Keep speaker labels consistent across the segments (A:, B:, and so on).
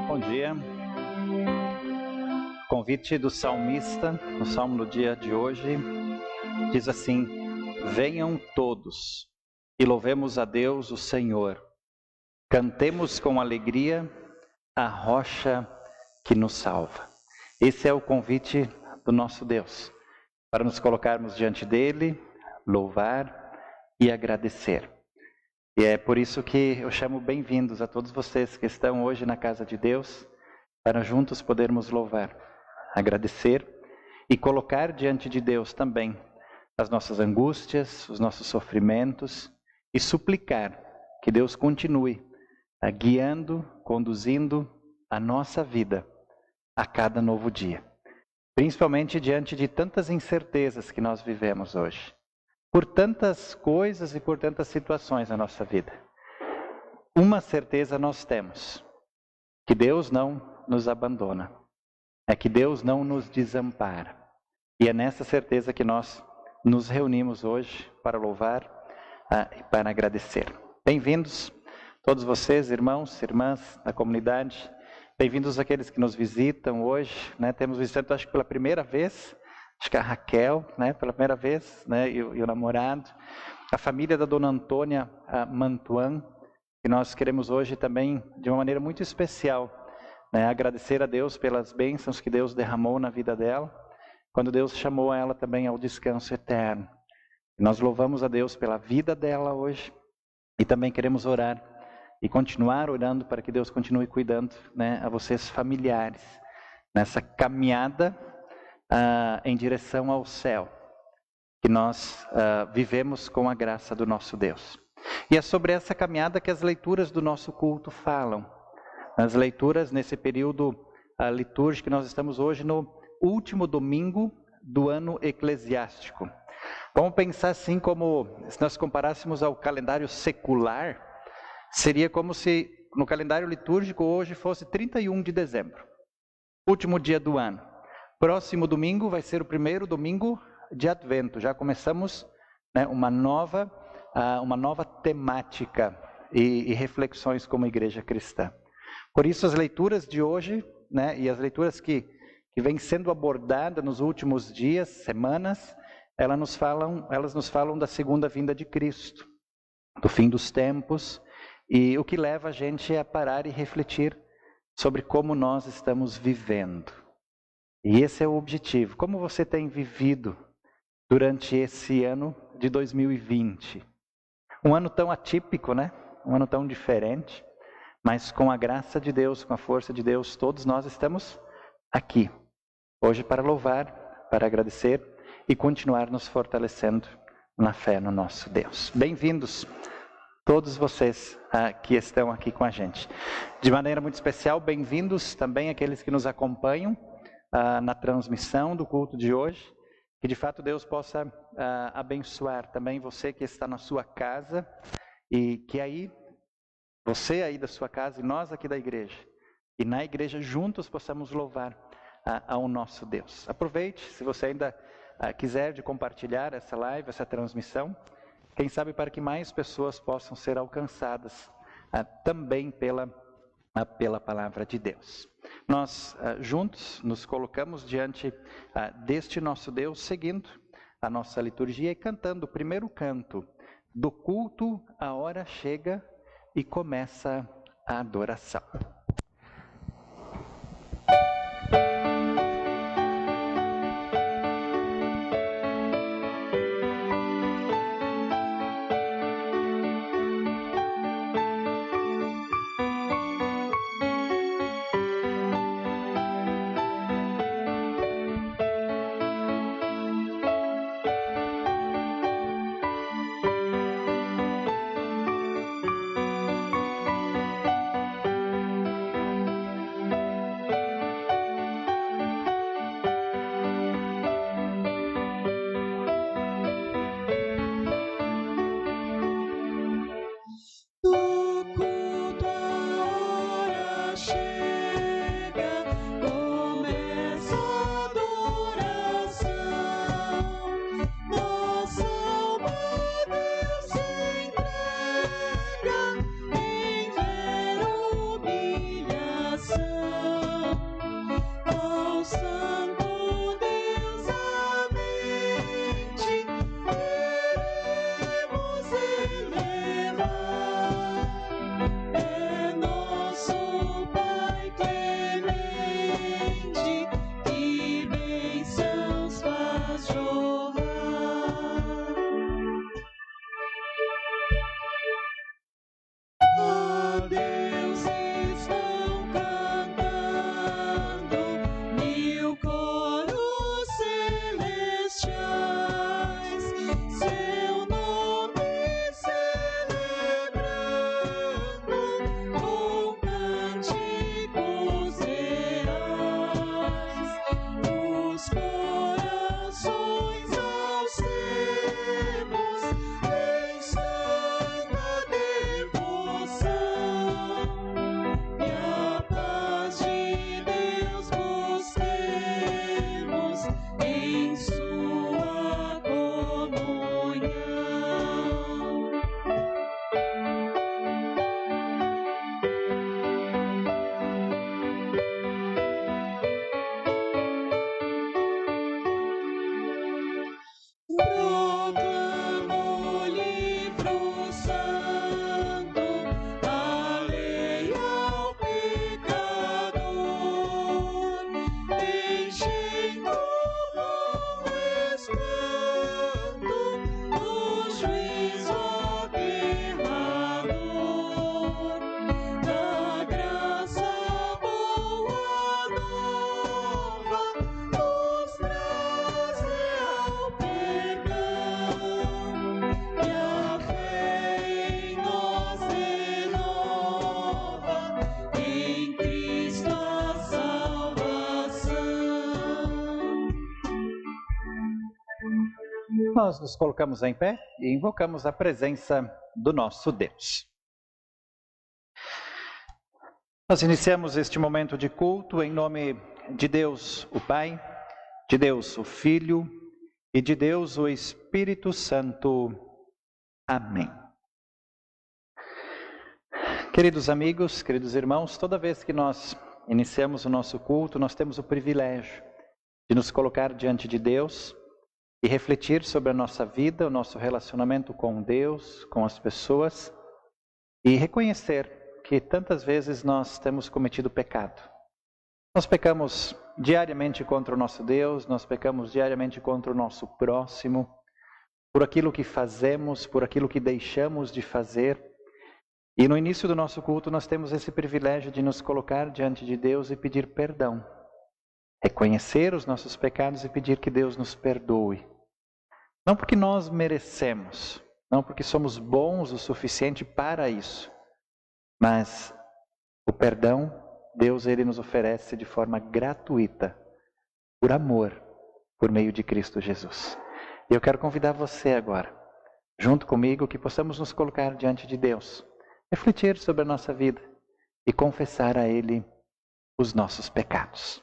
A: Bom dia. O convite do salmista, no salmo do dia de hoje, diz assim: venham todos e louvemos a Deus o Senhor. Cantemos com alegria a rocha que nos salva. Esse é o convite do nosso Deus, para nos colocarmos diante dele, louvar e agradecer. E é por isso que eu chamo bem-vindos a todos vocês que estão hoje na casa de Deus, para juntos podermos louvar, agradecer e colocar diante de Deus também as nossas angústias, os nossos sofrimentos e suplicar que Deus continue guiando, conduzindo a nossa vida a cada novo dia. Principalmente diante de tantas incertezas que nós vivemos hoje. Por tantas coisas e por tantas situações na nossa vida. Uma certeza nós temos, que Deus não nos abandona, é que Deus não nos desampara. E é nessa certeza que nós nos reunimos hoje para louvar e para agradecer. Bem-vindos todos vocês, irmãos, irmãs da comunidade, bem-vindos aqueles que nos visitam hoje, né? Temos visitado, acho que pela primeira vez, acho que a Raquel, né, pela primeira vez, né, e o namorado, a família da Dona Antônia Mantuan, que nós queremos hoje também, de uma maneira muito especial, né, agradecer a Deus pelas bênçãos que Deus derramou na vida dela, quando Deus chamou ela também ao descanso eterno. Nós louvamos a Deus pela vida dela hoje e também queremos orar e continuar orando para que Deus continue cuidando, né, a vocês familiares, nessa caminhada em direção ao céu, que nós vivemos com a graça do nosso Deus. E é sobre essa caminhada que as leituras do nosso culto falam. As leituras nesse período litúrgico que nós estamos hoje no último domingo do ano eclesiástico. Vamos pensar assim como, se nós comparássemos ao calendário secular, seria como se no calendário litúrgico hoje fosse 31 de dezembro, último dia do ano. Próximo domingo vai ser o primeiro domingo de Advento. Já começamos, né, uma nova temática e reflexões como igreja cristã. Por isso as leituras de hoje, né, e as leituras que vêm sendo abordadas nos últimos dias, semanas, elas nos falam da segunda vinda de Cristo, do fim dos tempos, e o que leva a gente a parar e refletir sobre como nós estamos vivendo. E esse é o objetivo. Como você tem vivido durante esse ano de 2020? Um ano tão atípico, né? Um ano tão diferente. Mas com a graça de Deus, com a força de Deus, todos nós estamos aqui. Hoje para louvar, para agradecer e continuar nos fortalecendo na fé no nosso Deus. Bem-vindos todos vocês que estão aqui com a gente. De maneira muito especial, bem-vindos também aqueles que nos acompanham na transmissão do culto de hoje. Que de fato Deus possa abençoar também você que está na sua casa e que aí, você aí da sua casa e nós aqui da igreja, e na igreja juntos possamos louvar ao nosso Deus. Aproveite, se você ainda quiser, de compartilhar essa live, essa transmissão, quem sabe para que mais pessoas possam ser alcançadas também pela palavra de Deus. Nós juntos nos colocamos diante deste nosso Deus, seguindo a nossa liturgia e cantando o primeiro canto do culto, a hora chega e começa a adoração. Nós nos colocamos em pé e invocamos a presença do nosso Deus. Nós iniciamos este momento de culto em nome de Deus, o Pai, de Deus, o Filho e de Deus, o Espírito Santo. Amém. Queridos amigos, queridos irmãos, toda vez que nós iniciamos o nosso culto, nós temos o privilégio de nos colocar diante de Deus e refletir sobre a nossa vida, o nosso relacionamento com Deus, com as pessoas, e reconhecer que tantas vezes nós temos cometido pecado. Nós pecamos diariamente contra o nosso Deus, nós pecamos diariamente contra o nosso próximo, por aquilo que fazemos, por aquilo que deixamos de fazer. E no início do nosso culto nós temos esse privilégio de nos colocar diante de Deus e pedir perdão. Reconhecer os nossos pecados e pedir que Deus nos perdoe. Não porque nós merecemos, não porque somos bons o suficiente para isso, mas o perdão, Deus ele nos oferece de forma gratuita, por amor, por meio de Cristo Jesus. E eu quero convidar você agora, junto comigo, que possamos nos colocar diante de Deus, refletir sobre a nossa vida e confessar a Ele os nossos pecados.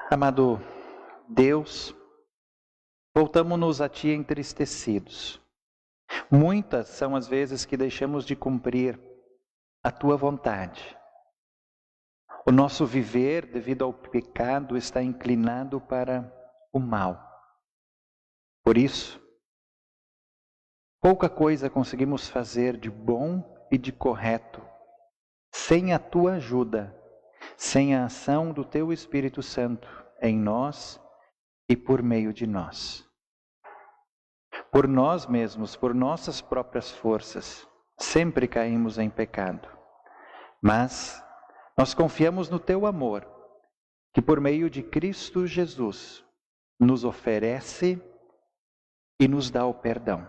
A: Amado Deus, voltamo-nos a Ti entristecidos. Muitas são as vezes que deixamos de cumprir a Tua vontade. O nosso viver, devido ao pecado, está inclinado para o mal. Por isso, pouca coisa conseguimos fazer de bom e de correto sem a Tua ajuda, sem a ação do Teu Espírito Santo em nós e por meio de nós. Por nós mesmos, por nossas próprias forças, sempre caímos em pecado. Mas nós confiamos no Teu amor, que por meio de Cristo Jesus nos oferece e nos dá o perdão.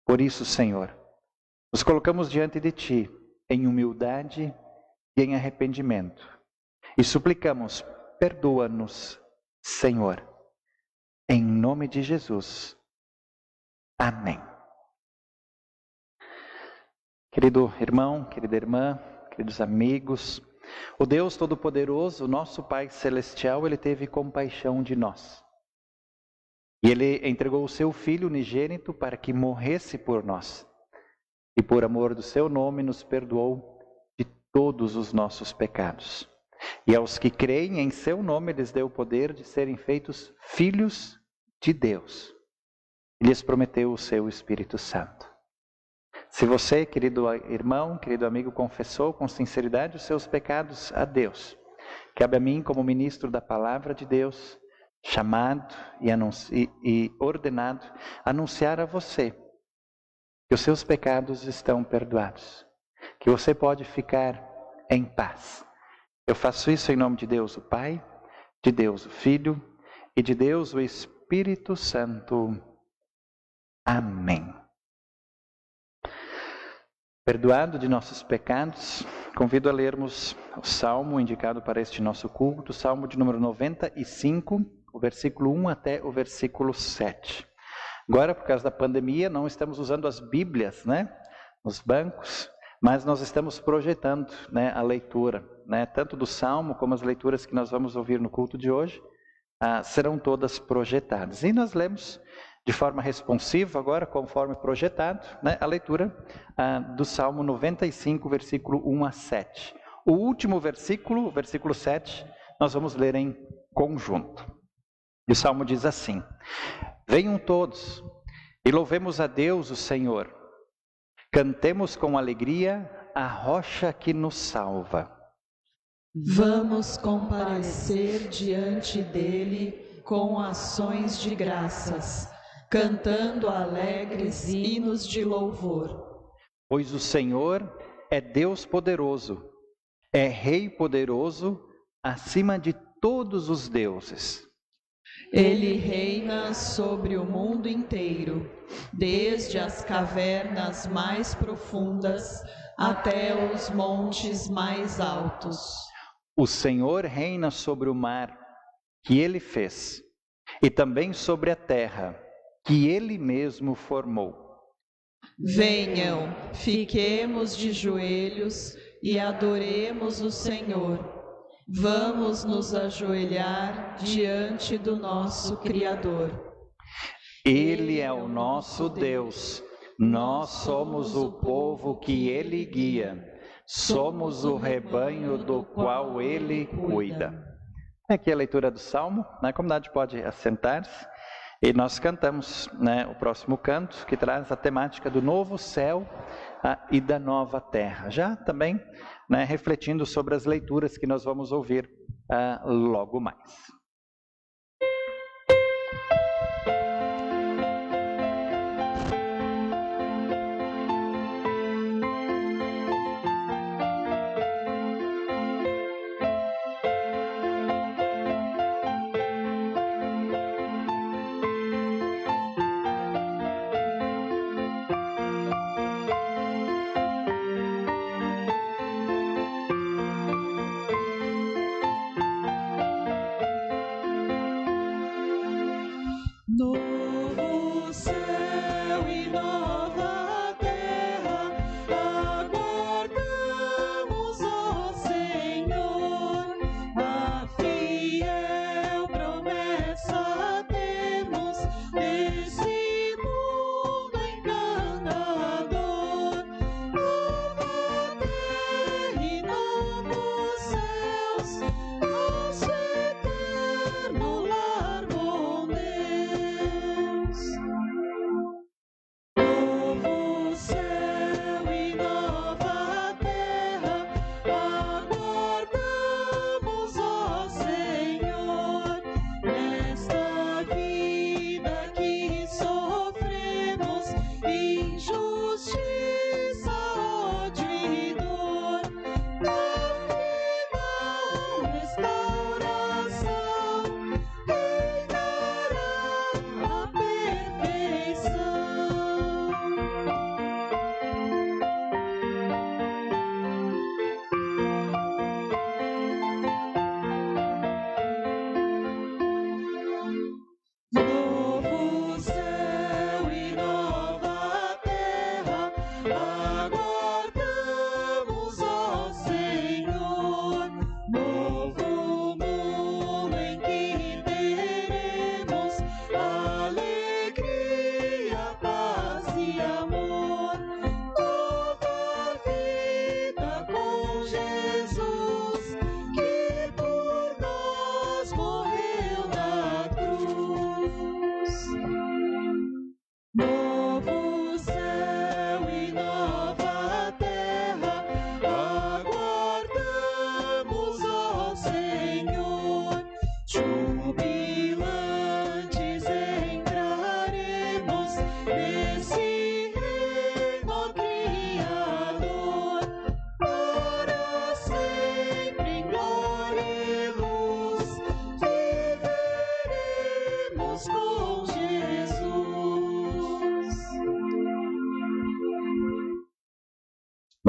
A: Por isso, Senhor, nos colocamos diante de Ti em humildade e em arrependimento e suplicamos, perdoa-nos, Senhor, em nome de Jesus. Amém. Querido irmão, querida irmã, queridos amigos, o Deus Todo-Poderoso, nosso Pai Celestial, Ele teve compaixão de nós. E Ele entregou o Seu Filho unigênito para que morresse por nós. E por amor do Seu nome nos perdoou de todos os nossos pecados. E aos que creem em Seu nome, lhes deu o poder de serem feitos filhos de Deus. E lhes prometeu o Seu Espírito Santo. Se você, querido irmão, querido amigo, confessou com sinceridade os seus pecados a Deus, cabe a mim, como ministro da Palavra de Deus, chamado e ordenado, anunciar a você que os seus pecados estão perdoados, que você pode ficar em paz. Eu faço isso em nome de Deus o Pai, de Deus o Filho e de Deus o Espírito Santo. Amém. Perdoado de nossos pecados, convido a lermos o salmo indicado para este nosso culto, o salmo de número 95, o versículo 1 até o versículo 7. Agora, por causa da pandemia, não estamos usando as Bíblias, nos bancos, mas nós estamos projetando, a leitura, tanto do salmo como as leituras que nós vamos ouvir no culto de hoje, serão todas projetadas. E nós lemos de forma responsiva agora, conforme projetado, a leitura do Salmo 95, versículo 1 a 7. O último versículo, o versículo 7, nós vamos ler em conjunto. E o Salmo diz assim: Venham todos e louvemos a Deus o Senhor. Cantemos com alegria a rocha que nos salva.
B: Vamos comparecer diante dele com ações de graças, cantando alegres hinos de louvor.
A: Pois o Senhor é Deus poderoso, é Rei poderoso acima de todos os deuses.
B: Ele reina sobre o mundo inteiro, desde as cavernas mais profundas até os montes mais altos.
A: O Senhor reina sobre o mar que Ele fez, e também sobre a terra que Ele mesmo formou.
B: Venham, fiquemos de joelhos e adoremos o Senhor. Vamos nos ajoelhar diante do nosso Criador.
A: Ele é o nosso Deus, nós somos o povo que Ele guia, somos o rebanho do qual Ele cuida. Aqui é a leitura do Salmo, a comunidade pode assentar-se e nós cantamos o próximo canto que traz a temática do novo céu e da nova terra. Já também refletindo sobre as leituras que nós vamos ouvir logo mais.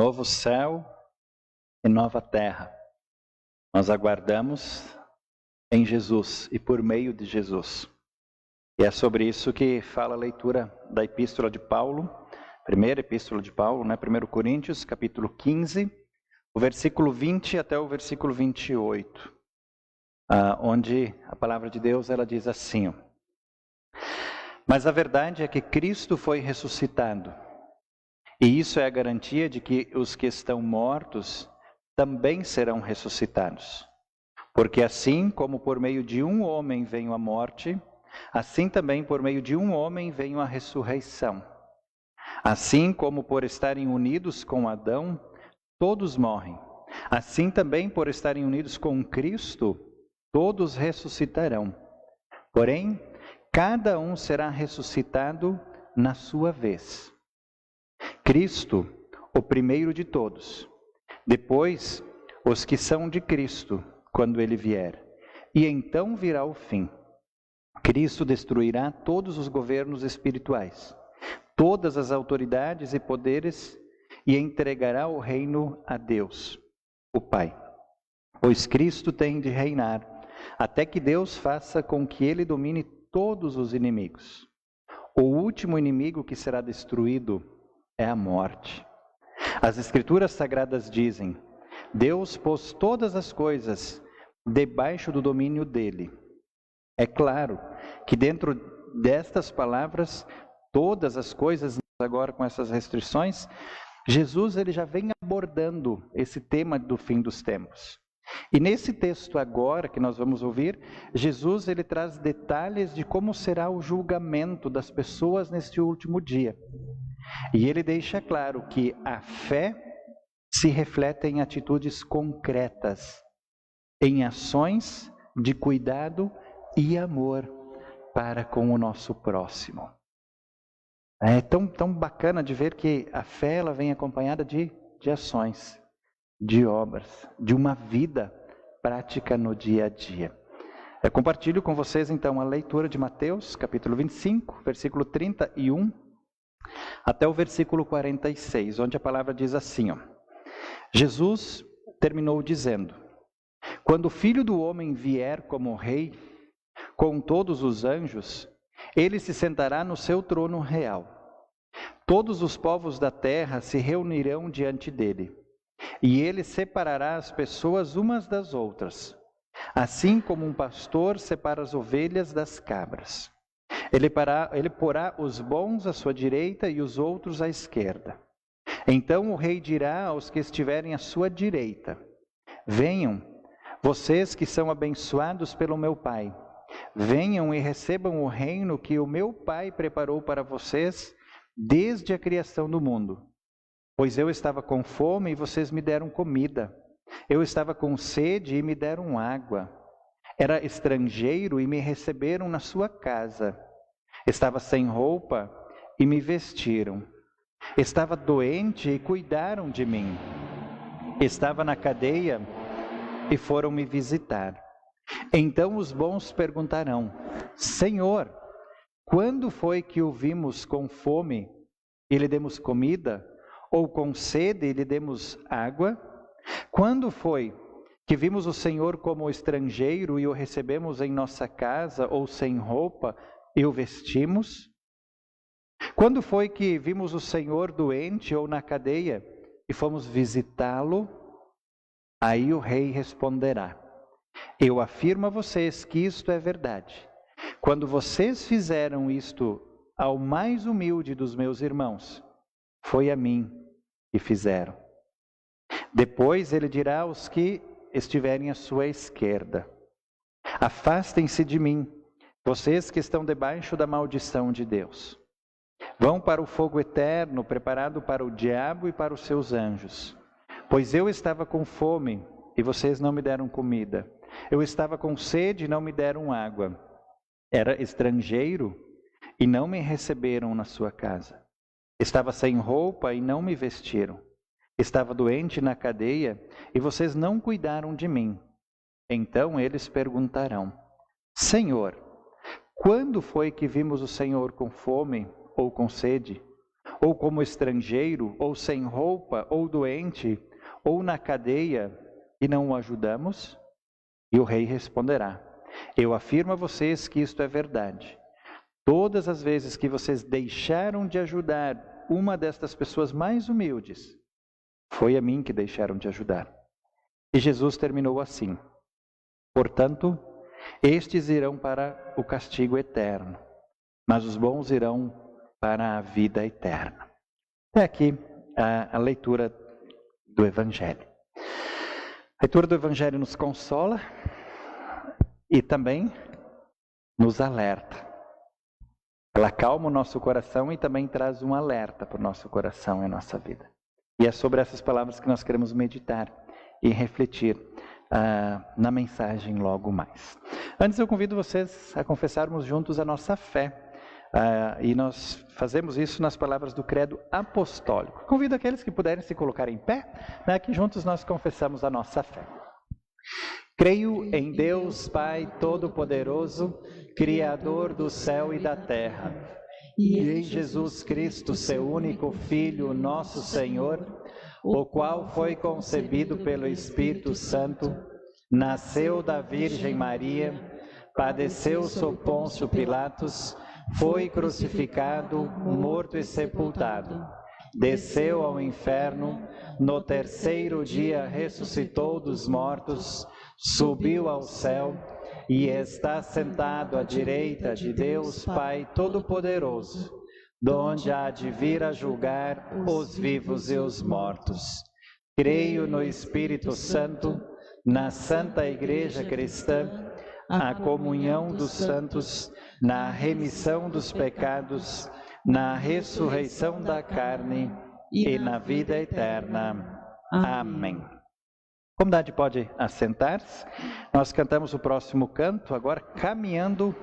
A: novo céu e nova terra. Nós aguardamos em Jesus e por meio de Jesus. E é sobre isso que fala a leitura da Epístola de Paulo, primeira Epístola de Paulo, 1 Coríntios, capítulo 15, o versículo 20 até o versículo 28, onde a palavra de Deus ela diz assim: Mas a verdade é que Cristo foi ressuscitado, e isso é a garantia de que os que estão mortos também serão ressuscitados. Porque assim como por meio de um homem veio a morte, assim também por meio de um homem veio a ressurreição. Assim como por estarem unidos com Adão, todos morrem, assim também por estarem unidos com Cristo, todos ressuscitarão. Porém, cada um será ressuscitado na sua vez. Cristo, o primeiro de todos. Depois, os que são de Cristo, quando Ele vier. E então virá o fim. Cristo destruirá todos os governos espirituais, todas as autoridades e poderes, e entregará o reino a Deus, o Pai. Pois Cristo tem de reinar, até que Deus faça com que Ele domine todos os inimigos. O último inimigo que será destruído é a morte. As Escrituras Sagradas dizem: Deus pôs todas as coisas debaixo do domínio dele. É claro que dentro destas palavras, todas as coisas, agora com essas restrições, Jesus ele já vem abordando esse tema do fim dos tempos. E nesse texto agora que nós vamos ouvir, Jesus ele traz detalhes de como será o julgamento das pessoas neste último dia. E ele deixa claro que a fé se reflete em atitudes concretas, em ações de cuidado e amor para com o nosso próximo. É tão bacana de ver que a fé ela vem acompanhada de ações, de obras, de uma vida prática no dia a dia. Eu compartilho com vocês então a leitura de Mateus, capítulo 25, versículo 31 até o versículo 46, onde a palavra diz assim: Jesus terminou dizendo: Quando o Filho do Homem vier como Rei, com todos os anjos, ele se sentará no seu trono real. Todos os povos da terra se reunirão diante dele, e ele separará as pessoas umas das outras, assim como um pastor separa as ovelhas das cabras. Ele porá os bons à sua direita e os outros à esquerda. Então o rei dirá aos que estiverem à sua direita: Venham, vocês que são abençoados pelo meu Pai. Venham e recebam o reino que o meu Pai preparou para vocês desde a criação do mundo. Pois eu estava com fome e vocês me deram comida. Eu estava com sede e me deram água. Era estrangeiro e me receberam na sua casa. Estava sem roupa e me vestiram. Estava doente e cuidaram de mim. Estava na cadeia e foram me visitar. Então os bons perguntarão: Senhor, quando foi que o vimos com fome e lhe demos comida? Ou com sede e lhe demos água? Quando foi que vimos o Senhor como estrangeiro e o recebemos em nossa casa, ou sem roupa e o vestimos? Quando foi que vimos o Senhor doente ou na cadeia e fomos visitá-lo? Aí o rei responderá: Eu afirmo a vocês que isto é verdade. Quando vocês fizeram isto ao mais humilde dos meus irmãos, foi a mim que fizeram. Depois ele dirá aos que estiverem à sua esquerda: Afastem-se de mim, vocês que estão debaixo da maldição de Deus. Vão para o fogo eterno, preparado para o diabo e para os seus anjos. Pois eu estava com fome e vocês não me deram comida. Eu estava com sede e não me deram água. Era estrangeiro e não me receberam na sua casa. Estava sem roupa e não me vestiram. Estava doente na cadeia e vocês não cuidaram de mim. Então eles perguntarão: Senhor, quando foi que vimos o Senhor com fome ou com sede, ou como estrangeiro, ou sem roupa, ou doente, ou na cadeia, e não o ajudamos? E o rei responderá: eu afirmo a vocês que isto é verdade. Todas as vezes que vocês deixaram de ajudar uma destas pessoas mais humildes, foi a mim que deixaram de ajudar. E Jesus terminou assim: portanto, estes irão para o castigo eterno, mas os bons irão para a vida eterna. Até aqui a leitura do Evangelho. A leitura do Evangelho nos consola e também nos alerta. Ela acalma o nosso coração e também traz um alerta para o nosso coração e a nossa vida. E é sobre essas palavras que nós queremos meditar e refletir na mensagem logo mais. Antes eu convido vocês a confessarmos juntos a nossa fé. E nós fazemos isso nas palavras do credo apostólico. Convido aqueles que puderem se colocar em pé, que juntos nós confessamos a nossa fé. Creio em Deus Pai Todo-Poderoso, Criador do céu e da terra, e em Jesus Cristo, seu único Filho, nosso Senhor, o qual foi concebido pelo Espírito Santo, nasceu da Virgem Maria, padeceu sob Pôncio Pilatos, foi crucificado, morto e sepultado, desceu ao inferno, no terceiro dia ressuscitou dos mortos, subiu ao céu e está sentado à direita de Deus Pai Todo-Poderoso, donde há de vir a julgar os vivos e os mortos. Creio no Espírito Santo, na Santa Igreja Cristã, a comunhão dos santos, na remissão dos pecados, na ressurreição da carne e na vida eterna. Amém. A comunidade pode assentar-se. Nós cantamos o próximo canto, agora Caminhando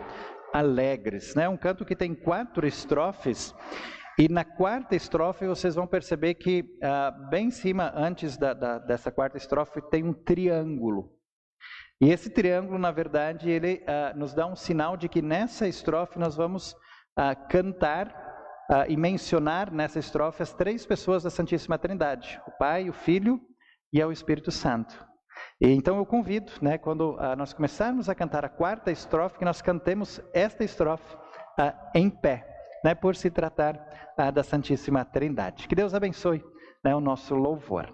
A: Alegres. Um canto que tem 4 estrofes. E na 4ª estrofe vocês vão perceber que bem em cima, antes dessa 4ª estrofe, tem um triângulo. E esse triângulo, na verdade, ele nos dá um sinal de que nessa estrofe nós vamos cantar e mencionar nessa estrofe as 3 pessoas da Santíssima Trindade: o Pai, o Filho e o Espírito Santo. E então eu convido, quando nós começarmos a cantar a 4ª estrofe, que nós cantemos esta estrofe em pé, por se tratar da Santíssima Trindade. Que Deus abençoe o nosso louvor.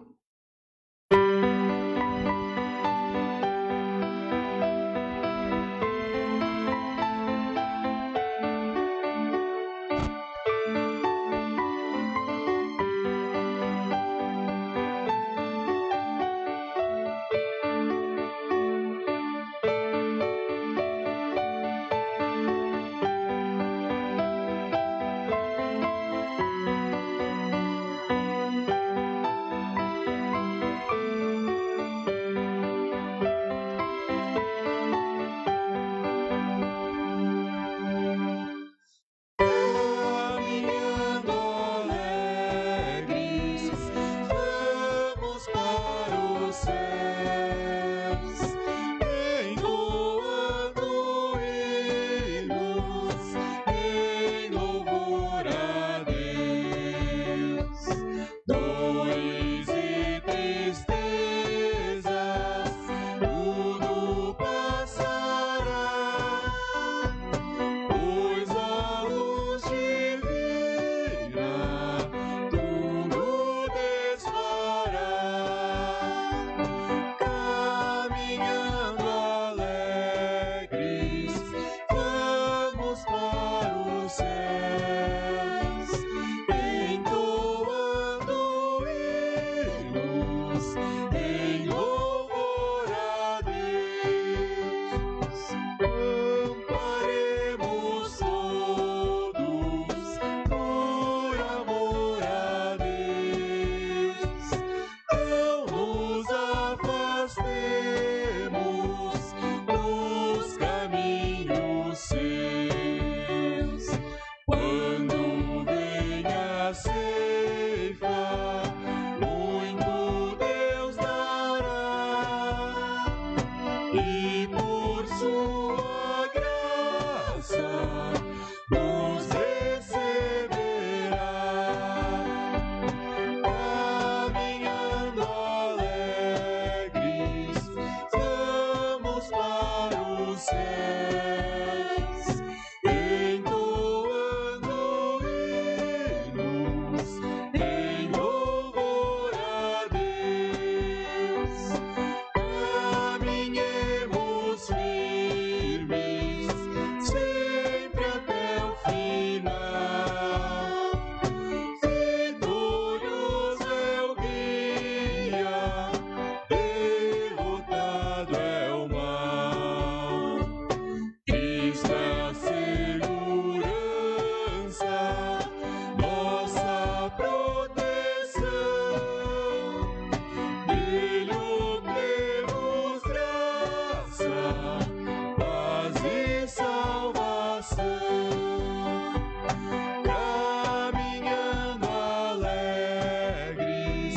C: caminhando alegres,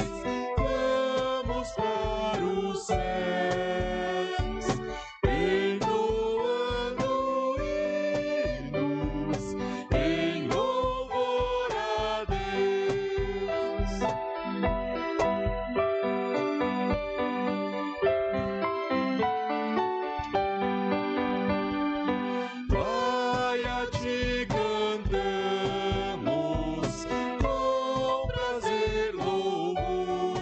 C: vamos para os céus, entoando hinos em louvor a Deus. Vai a ti cantamos com prazer louvor,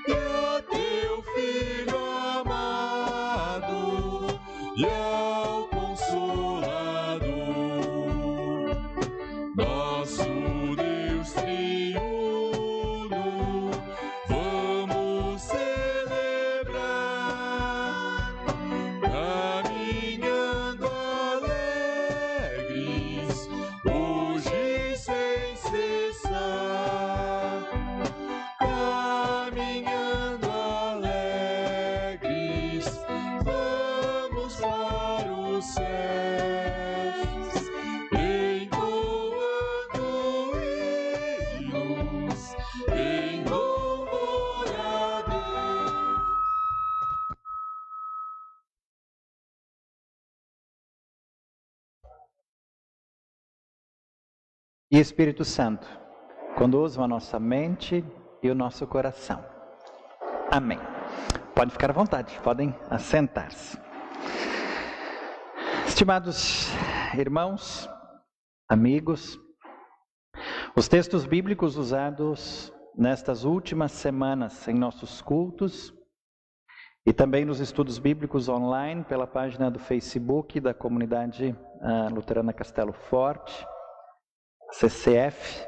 C: e a teu Filho amado e ao Consolador, nosso Deus triuno, vamos celebrar, caminhando alegres, hoje sem cessar, caminhando alegres, vamos para os céus, entoando hinos em louvor a Deus.
A: E Espírito Santo, conduzam a nossa mente e o nosso coração. Amém. Pode ficar à vontade, podem assentar-se. Estimados irmãos, amigos, os textos bíblicos usados nestas últimas semanas em nossos cultos e também nos estudos bíblicos online pela página do Facebook da Comunidade Luterana Castelo Forte, CCF,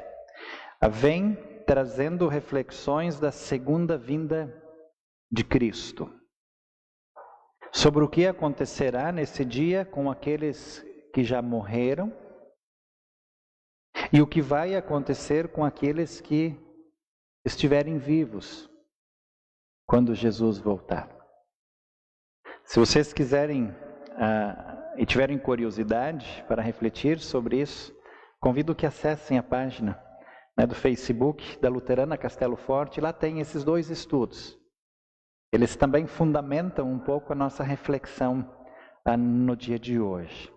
A: vem trazendo reflexões da segunda vinda de Cristo, sobre o que acontecerá nesse dia com aqueles que já morreram e o que vai acontecer com aqueles que estiverem vivos quando Jesus voltar. Se vocês quiserem e tiverem curiosidade para refletir sobre isso, convido que acessem a página do Facebook da Luterana Castelo Forte. Lá tem esses dois estudos. Eles também fundamentam um pouco a nossa reflexão no dia de hoje.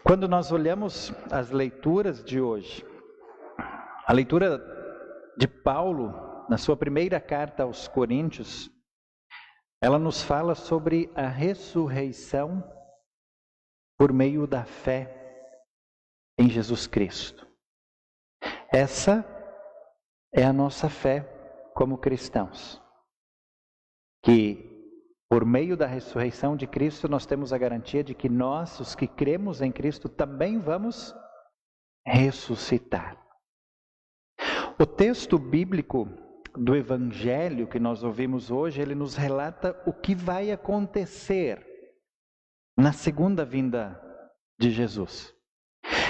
A: Quando nós olhamos as leituras de hoje, a leitura de Paulo, na sua primeira carta aos Coríntios, ela nos fala sobre a ressurreição por meio da fé em Jesus Cristo. Essa é a nossa fé como cristãos, que por meio da ressurreição de Cristo nós temos a garantia de que nós, os que cremos em Cristo, também vamos ressuscitar. O texto bíblico do Evangelho que nós ouvimos hoje, ele nos relata o que vai acontecer na segunda vinda de Jesus.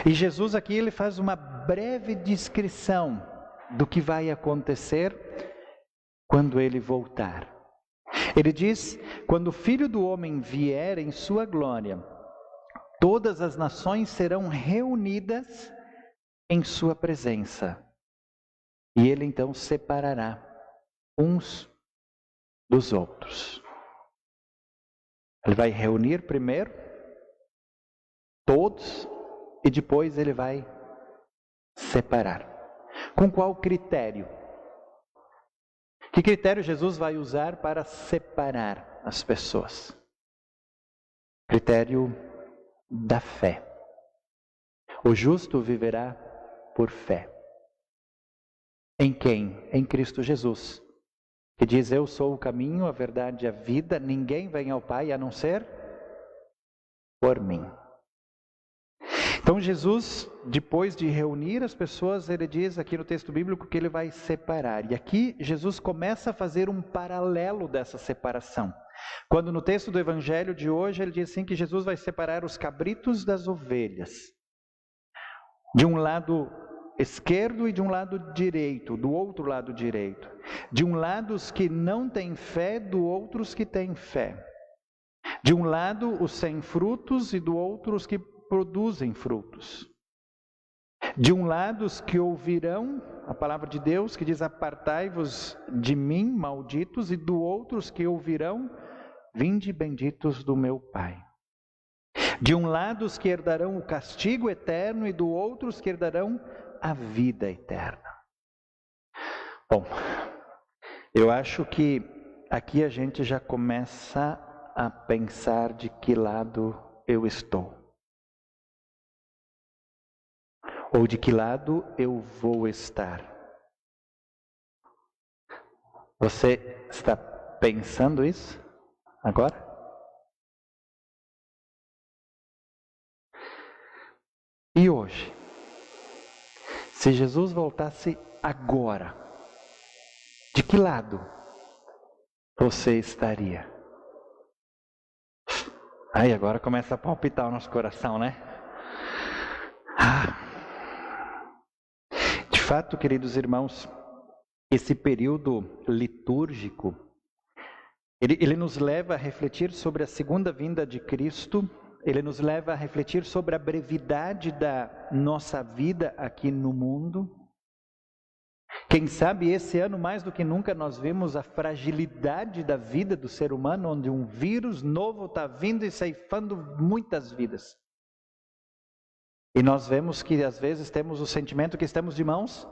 A: E Jesus aqui ele faz uma breve descrição do que vai acontecer quando ele voltar. Ele diz: quando o Filho do Homem vier em sua glória, todas as nações serão reunidas em sua presença. E ele então separará uns dos outros. Ele vai reunir primeiro todos e depois ele vai separar. Com qual critério? Que critério Jesus vai usar para separar as pessoas? Critério da fé. O justo viverá por fé. Em quem? Em Cristo Jesus, que diz: eu sou o caminho, a verdade e a vida, ninguém vem ao Pai a não ser por mim. Então Jesus, depois de reunir as pessoas, ele diz aqui no texto bíblico que ele vai separar. E aqui Jesus começa a fazer um paralelo dessa separação. Quando no texto do Evangelho de hoje ele diz assim que Jesus vai separar os cabritos das ovelhas. De um lado esquerdo e de um lado direito, do outro lado direito. De um lado os que não têm fé, do outro os que têm fé. De um lado, os sem frutos e do outro, os que produzem frutos. De um lado, os que ouvirão a palavra de Deus, que diz: apartai-vos de mim, malditos, e do outro, os que ouvirão: vinde benditos do meu Pai. De um lado, os que herdarão o castigo eterno, e do outro, os que herdarão a vida eterna. Bom, eu acho que aqui a gente já começa a pensar de que lado eu estou. Ou de que lado eu vou estar. Você está pensando isso agora? E hoje? Se Jesus voltasse agora, de que lado você estaria? Aí agora começa a palpitar o nosso coração, né? De fato, queridos irmãos, esse período litúrgico, ele nos leva a refletir sobre a segunda vinda de Cristo, ele nos leva a refletir sobre a brevidade da nossa vida aqui no mundo. Quem sabe esse ano, mais do que nunca, nós vemos a fragilidade da vida do ser humano, onde um vírus novo está vindo e ceifando muitas vidas. E nós vemos que às vezes temos o sentimento que estamos de mãos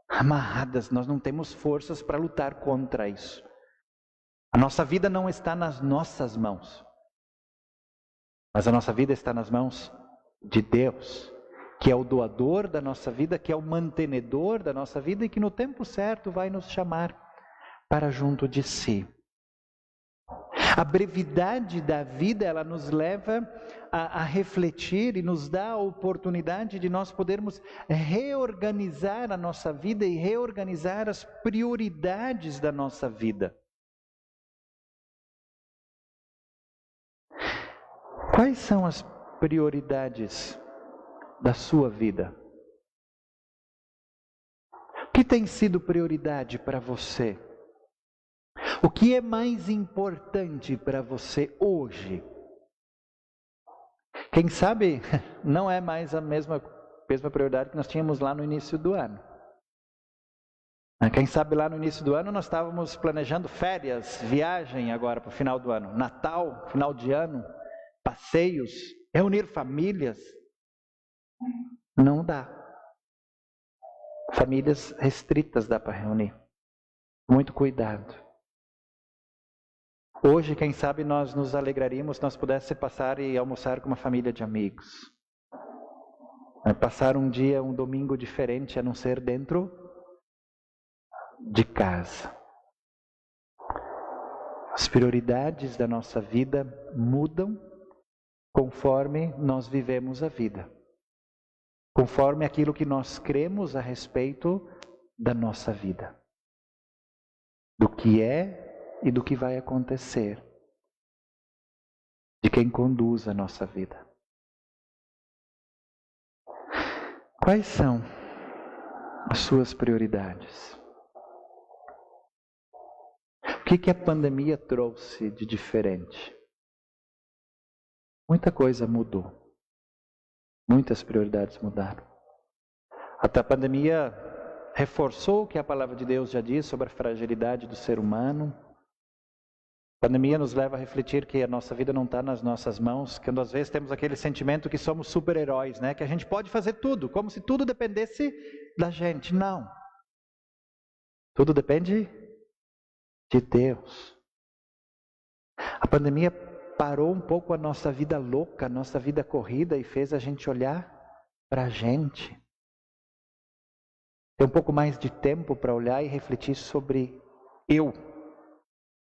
A: amarradas, nós não temos forças para lutar contra isso. A nossa vida não está nas nossas mãos, mas a nossa vida está nas mãos de Deus, que é o doador da nossa vida, que é o mantenedor da nossa vida e que no tempo certo vai nos chamar para junto de si. A brevidade da vida, ela nos leva a refletir e nos dá a oportunidade de nós podermos reorganizar a nossa vida e reorganizar as prioridades da nossa vida. Quais são as prioridades da sua vida? O que tem sido prioridade para você? O que é mais importante para você hoje? Quem sabe não é mais a mesma prioridade que nós tínhamos lá no início do ano. Quem sabe lá no início do ano nós estávamos planejando férias, viagem agora para o final do ano, Natal, final de ano, passeios, reunir famílias. Não dá. Famílias restritas dá para reunir. Muito cuidado. Hoje, quem sabe, nós nos alegraríamos se nós pudéssemos passar e almoçar com uma família de amigos. Passar um dia, um domingo diferente, a não ser dentro de casa. As prioridades da nossa vida mudam conforme nós vivemos a vida. Conforme aquilo que nós cremos a respeito da nossa vida. Do que é e do que vai acontecer, de quem conduz a nossa vida. Quais são as suas prioridades? O que a pandemia trouxe de diferente? Muita coisa mudou. Muitas prioridades mudaram. Até a pandemia reforçou o que a palavra de Deus já diz sobre a fragilidade do ser humano. A pandemia nos leva a refletir que a nossa vida não está nas nossas mãos, que às vezes temos aquele sentimento que somos super-heróis, né? Que a gente pode fazer tudo, como se tudo dependesse da gente. Não. Tudo depende de Deus. A pandemia parou um pouco a nossa vida louca, a nossa vida corrida e fez a gente olhar para a gente. Ter um pouco mais de tempo para olhar e refletir sobre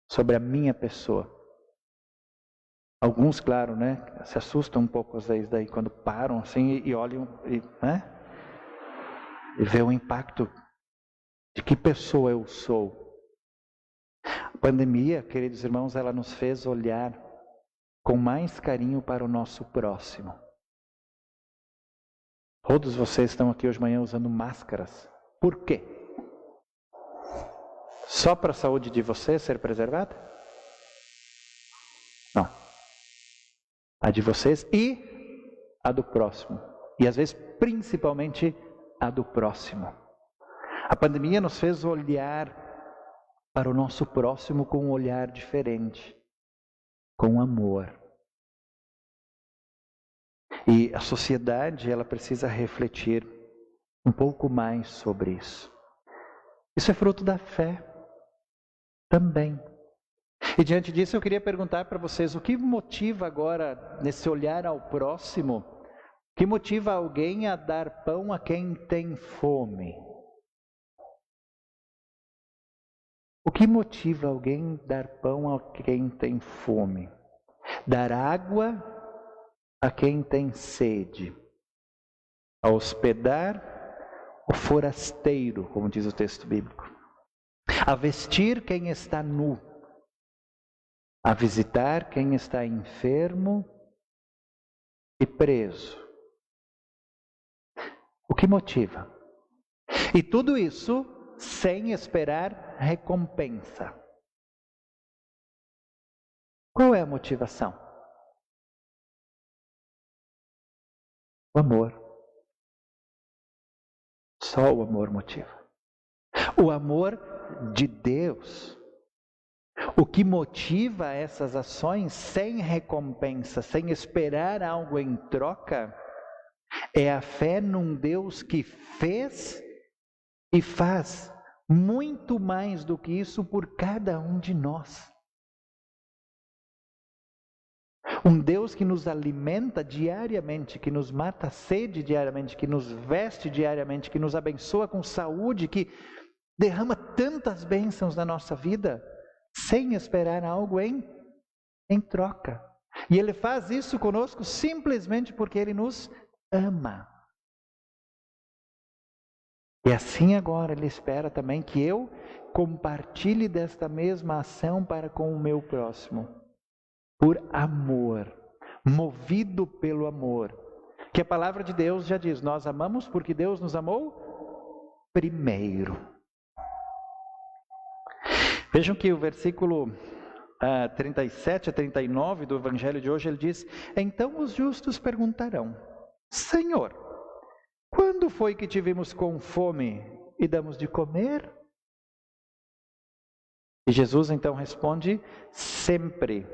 A: sobre a minha pessoa. Alguns, claro, né, se assustam um pouco às vezes daí quando param assim e olham e vê o impacto de que pessoa eu sou. A pandemia, queridos irmãos, ela nos fez olhar com mais carinho para o nosso próximo. Todos vocês estão aqui hoje de manhã usando máscaras. Por quê? Só para a saúde de você ser preservada? Não. a de vocês e a do próximo. E às vezes, principalmente, a do próximo. A pandemia nos fez olhar para o nosso próximo com um olhar diferente, com amor. E a sociedade, ela precisa refletir um pouco mais sobre isso. Isso é fruto da fé também. E diante disso eu queria perguntar para vocês, o que motiva agora, nesse olhar ao próximo, o que motiva alguém a dar pão a quem tem fome? O que motiva alguém a dar pão a quem tem fome? Dar água a quem tem sede? A hospedar o forasteiro, como diz o texto bíblico? A vestir quem está nu? A visitar quem está enfermo e preso? O que motiva? E tudo isso sem esperar recompensa. Qual é a motivação? O amor. Só o amor motiva. O amor de Deus. O que motiva essas ações sem recompensa, sem esperar algo em troca, é a fé num Deus que fez e faz muito mais do que isso por cada um de nós. Um Deus que nos alimenta diariamente, que nos mata a sede diariamente, que nos veste diariamente, que nos abençoa com saúde, que derrama tantas bênçãos na nossa vida, sem esperar algo em troca. E Ele faz isso conosco simplesmente porque Ele nos ama. E assim agora Ele espera também que eu compartilhe desta mesma ação para com o meu próximo. Por amor, movido pelo amor. Que a palavra de Deus já diz, nós amamos porque Deus nos amou primeiro. Vejam que o versículo 37 a 39 do Evangelho de hoje, ele diz, então os justos perguntarão, Senhor, quando foi que tivemos com fome e damos de comer? E Jesus então responde, sempre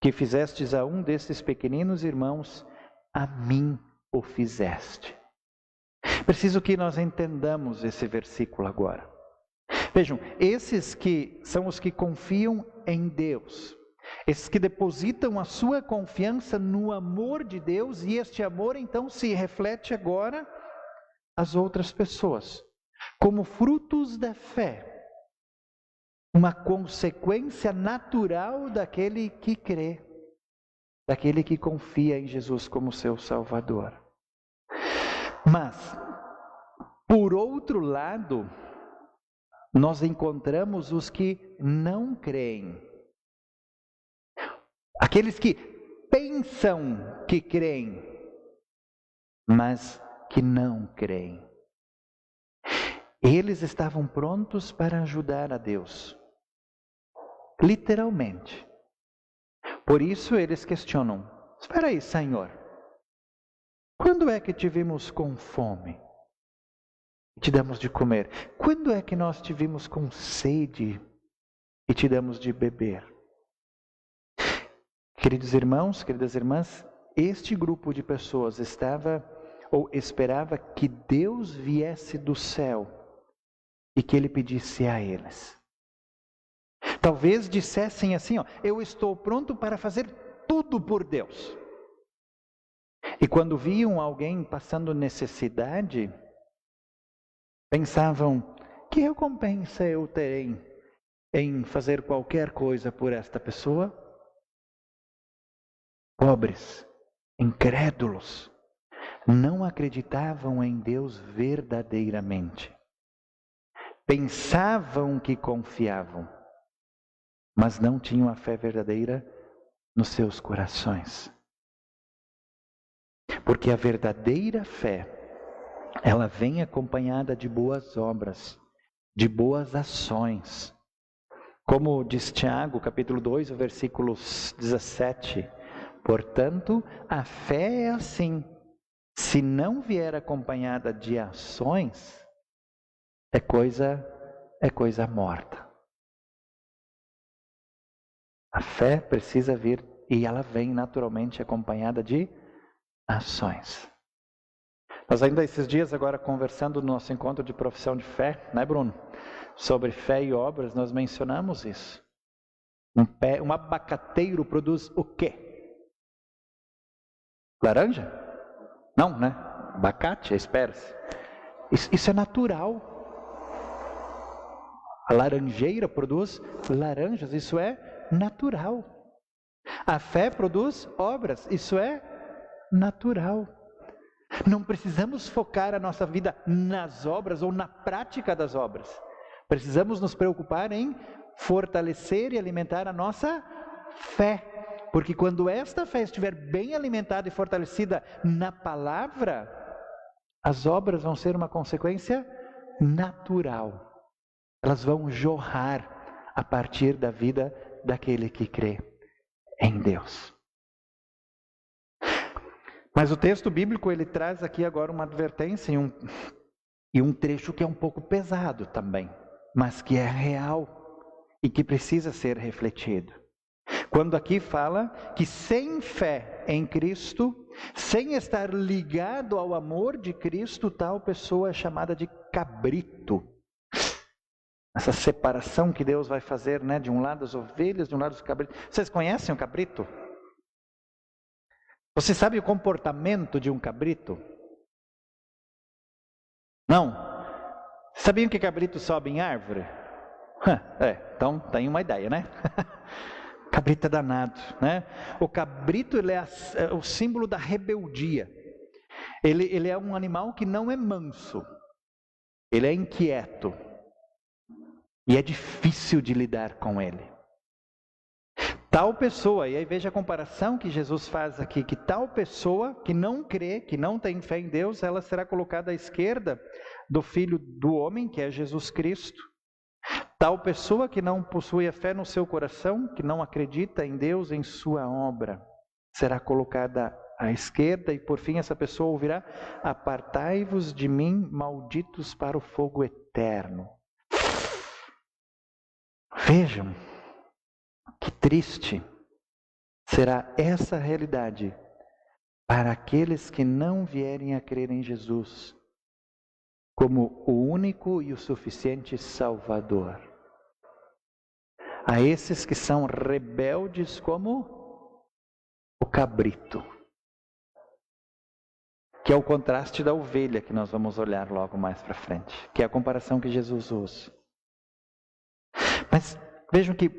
A: que fizestes a um desses pequeninos irmãos, a mim o fizeste. Preciso que nós entendamos esse versículo agora. Vejam, esses que são os que confiam em Deus, esses que depositam a sua confiança no amor de Deus, e este amor então se reflete agora às outras pessoas, como frutos da fé. Uma consequência natural daquele que crê, daquele que confia em Jesus como seu Salvador. Mas, por outro lado, nós encontramos os que não creem. Aqueles que pensam que creem, mas que não creem. Eles estavam prontos para ajudar a Deus. Literalmente. Por isso eles questionam, espera aí, Senhor, quando é que te vimos com fome e te damos de comer? Quando é que nós te vimos com sede e te damos de beber? Queridos irmãos, queridas irmãs, este grupo de pessoas estava ou esperava que Deus viesse do céu e que Ele pedisse a eles. Talvez dissessem assim, eu estou pronto para fazer tudo por Deus. E quando viam alguém passando necessidade, pensavam, que recompensa eu terei em fazer qualquer coisa por esta pessoa? Pobres, incrédulos, não acreditavam em Deus verdadeiramente. Pensavam que confiavam, mas não tinham a fé verdadeira nos seus corações. Porque a verdadeira fé, ela vem acompanhada de boas obras, de boas ações. Como diz Tiago, capítulo 2, versículo 17, Portanto, a fé é assim. Se não vier acompanhada de ações, é coisa morta. A fé precisa vir e ela vem naturalmente acompanhada de ações. Nós ainda esses dias agora conversando no nosso encontro de profissão de fé, né, Bruno? Sobre fé e obras, nós mencionamos isso. Um abacateiro produz o quê? Laranja? Não, né? Abacate, espera-se. Isso é natural. A laranjeira produz laranjas, isso é natural. A fé produz obras, isso é natural. Não precisamos focar a nossa vida nas obras ou na prática das obras. Precisamos nos preocupar em fortalecer e alimentar a nossa fé. Porque quando esta fé estiver bem alimentada e fortalecida na palavra, as obras vão ser uma consequência natural. Elas vão jorrar a partir da vida daquele que crê em Deus. Mas o texto bíblico ele traz aqui agora uma advertência e um trecho que é um pouco pesado também, mas que é real e que precisa ser refletido. Quando aqui fala que sem fé em Cristo, sem estar ligado ao amor de Cristo, tal pessoa é chamada de cabrito. Essa separação que Deus vai fazer, né, de um lado as ovelhas, de um lado os cabritos. Vocês conhecem o cabrito? Você sabe o comportamento de um cabrito? Não? Sabiam que cabrito sobe em árvore? Então tem uma ideia, né? Cabrito é danado, né? O cabrito ele é o símbolo da rebeldia. Ele é um animal que não é manso. Ele é inquieto. E é difícil de lidar com ele. Tal pessoa, e aí veja a comparação que Jesus faz aqui, que tal pessoa que não crê, que não tem fé em Deus, ela será colocada à esquerda do Filho do Homem, que é Jesus Cristo. Tal pessoa que não possui a fé no seu coração, que não acredita em Deus, em sua obra, será colocada à esquerda e por fim essa pessoa ouvirá: apartai-vos de mim, malditos, para o fogo eterno. Vejam, que triste será essa realidade para aqueles que não vierem a crer em Jesus como o único e o suficiente Salvador. A esses que são rebeldes como o cabrito, que é o contraste da ovelha que nós vamos olhar logo mais para frente, que é a comparação que Jesus usa. Mas vejam que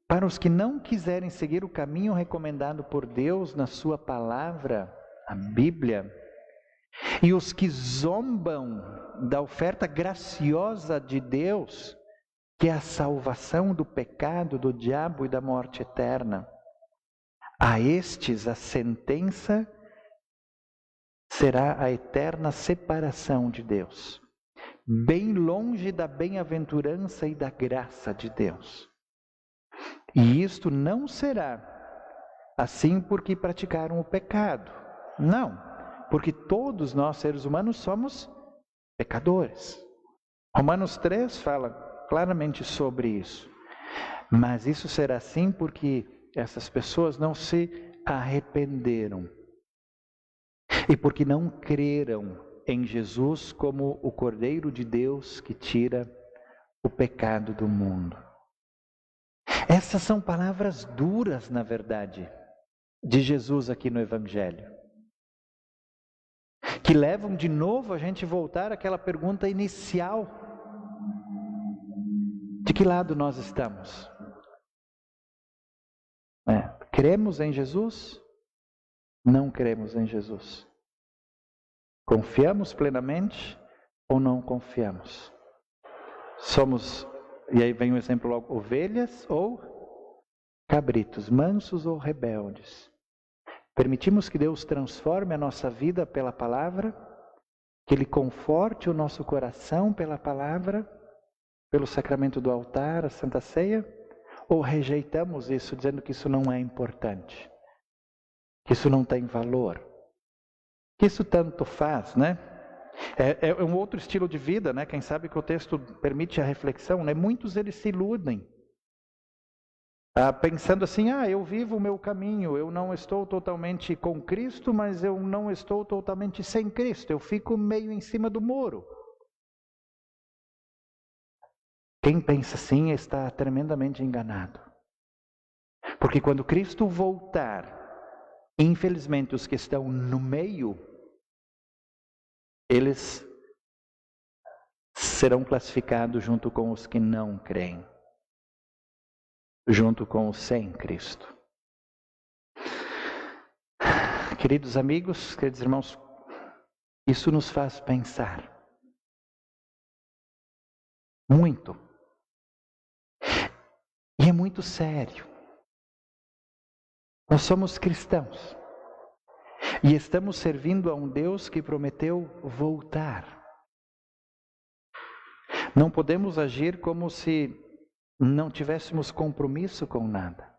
A: para os que não quiserem seguir o caminho recomendado por Deus na sua palavra, a Bíblia, e os que zombam da oferta graciosa de Deus, que é a salvação do pecado, do diabo e da morte eterna, a estes a sentença será a eterna separação de Deus, bem longe da bem-aventurança e da graça de Deus. E isto não será assim porque praticaram o pecado. Não, porque todos nós seres humanos somos pecadores. Romanos 3 fala claramente sobre isso. Mas isso será assim porque essas pessoas não se arrependeram. E porque não creram em Jesus como o Cordeiro de Deus que tira o pecado do mundo. Essas são palavras duras, na verdade, de Jesus aqui no Evangelho, que levam de novo a gente voltar àquela pergunta inicial: de que lado nós estamos? Cremos em Jesus? Não cremos em Jesus? Confiamos plenamente ou não confiamos? Somos, e aí vem o exemplo logo, ovelhas ou cabritos, mansos ou rebeldes? Permitimos que Deus transforme a nossa vida pela palavra, que Ele conforte o nosso coração pela palavra, pelo sacramento do altar, a Santa Ceia? Ou rejeitamos isso, dizendo que isso não é importante? que isso não tem valor, que isso tanto faz, né? É um outro estilo de vida, né? Quem sabe que o texto permite a reflexão, né? Muitos eles se iludem, pensando assim, eu vivo o meu caminho, eu não estou totalmente com Cristo, mas eu não estou totalmente sem Cristo, eu fico meio em cima do muro. Quem pensa assim está tremendamente enganado. Porque quando Cristo voltar, infelizmente os que estão no meio, eles serão classificados junto com os que não creem, junto com os sem Cristo. Queridos amigos, queridos irmãos, isso nos faz pensar muito. E é muito sério. Nós somos cristãos e estamos servindo a um Deus que prometeu voltar. Não podemos agir como se não tivéssemos compromisso com nada.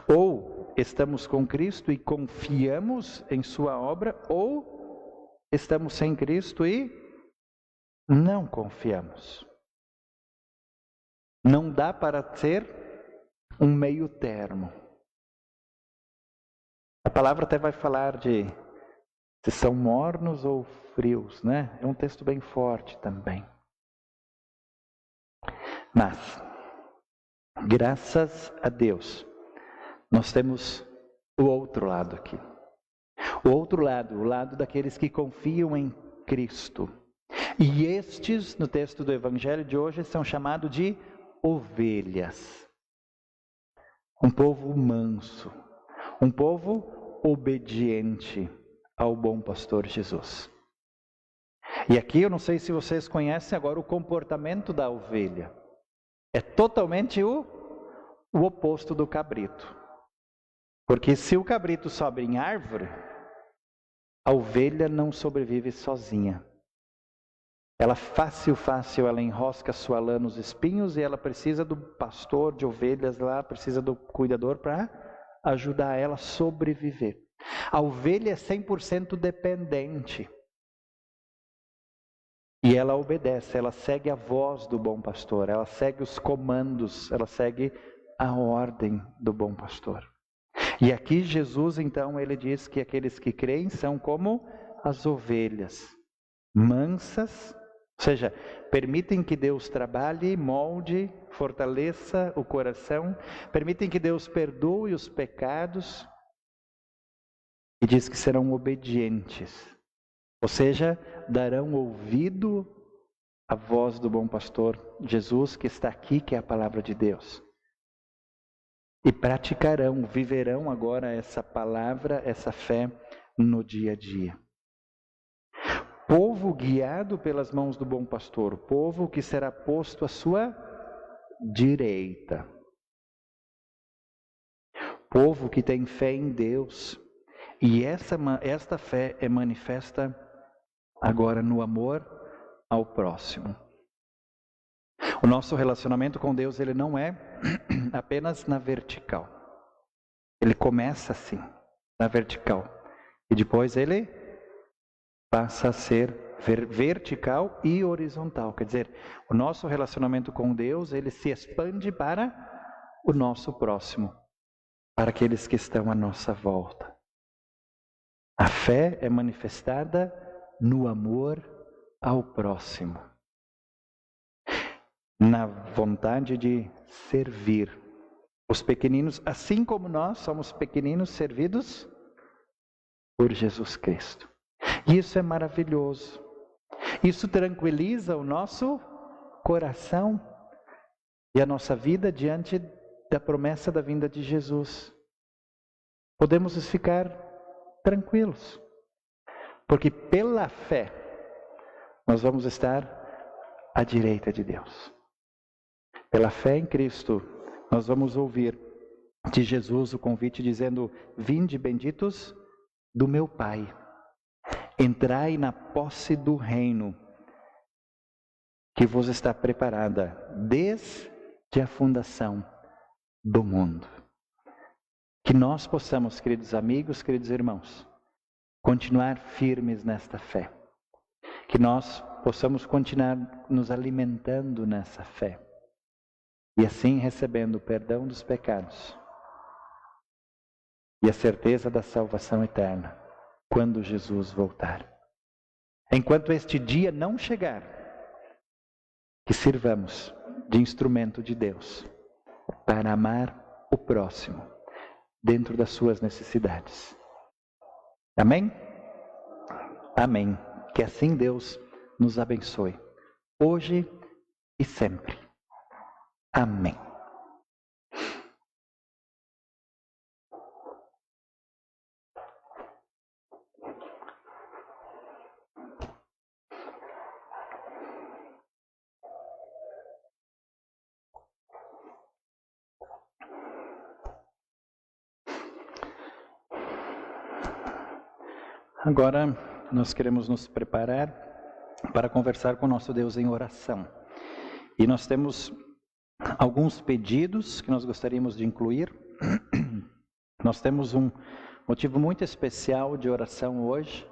A: Ou estamos com Cristo e confiamos em sua obra, ou estamos sem Cristo e não confiamos. Não dá para ser um meio termo. A palavra até vai falar de se são mornos ou frios, né? É um texto bem forte também. Mas, graças a Deus, nós temos o outro lado aqui. O outro lado, o lado daqueles que confiam em Cristo. E estes, no texto do Evangelho de hoje, são chamados de ovelhas. Um povo manso, um povo obediente ao bom pastor Jesus. E aqui eu não sei se vocês conhecem agora o comportamento da ovelha. É totalmente o oposto do cabrito. Porque se o cabrito sobe em árvore, a ovelha não sobrevive sozinha. Ela fácil, ela enrosca sua lã nos espinhos e ela precisa do pastor de ovelhas lá, precisa do cuidador para ajudar ela a sobreviver. A ovelha é 100% dependente. E ela obedece, ela segue a voz do bom pastor, ela segue os comandos, ela segue a ordem do bom pastor. E aqui Jesus, então, ele diz que aqueles que creem são como as ovelhas, mansas, ou seja, permitem que Deus trabalhe, molde, fortaleça o coração, permitem que Deus perdoe os pecados e diz que serão obedientes, ou seja, darão ouvido à voz do bom pastor Jesus que está aqui, que é a palavra de Deus. E praticarão, viverão agora essa palavra, essa fé no dia a dia. Povo guiado pelas mãos do bom pastor, povo que será posto à sua direita. Povo que tem fé em Deus. E esta fé é manifesta agora no amor ao próximo. O nosso relacionamento com Deus, ele não é apenas na vertical. Ele começa assim, na vertical. E depois ele passa a ser vertical e horizontal. Quer dizer, o nosso relacionamento com Deus, ele se expande para o nosso próximo, para aqueles que estão à nossa volta. A fé é manifestada no amor ao próximo, na vontade de servir os pequeninos, assim como nós somos pequeninos servidos por Jesus Cristo. E isso é maravilhoso. Isso tranquiliza o nosso coração e a nossa vida diante da promessa da vinda de Jesus. Podemos ficar tranquilos, porque pela fé nós vamos estar à direita de Deus. Pela fé em Cristo, nós vamos ouvir de Jesus o convite dizendo: vinde benditos do meu Pai, entrai na posse do reino que vos está preparada desde a fundação do mundo. Que nós possamos, queridos amigos, queridos irmãos, continuar firmes nesta fé. Que nós possamos continuar nos alimentando nessa fé. E assim recebendo o perdão dos pecados e a certeza da salvação eterna quando Jesus voltar. Enquanto este dia não chegar, que sirvamos de instrumento de Deus para amar o próximo dentro das suas necessidades. Amém? Amém. Que assim Deus nos abençoe, hoje e sempre. Amém. Agora nós queremos nos preparar para conversar com o nosso Deus em oração. E nós temos alguns pedidos que nós gostaríamos de incluir. Nós temos um motivo muito especial de oração hoje,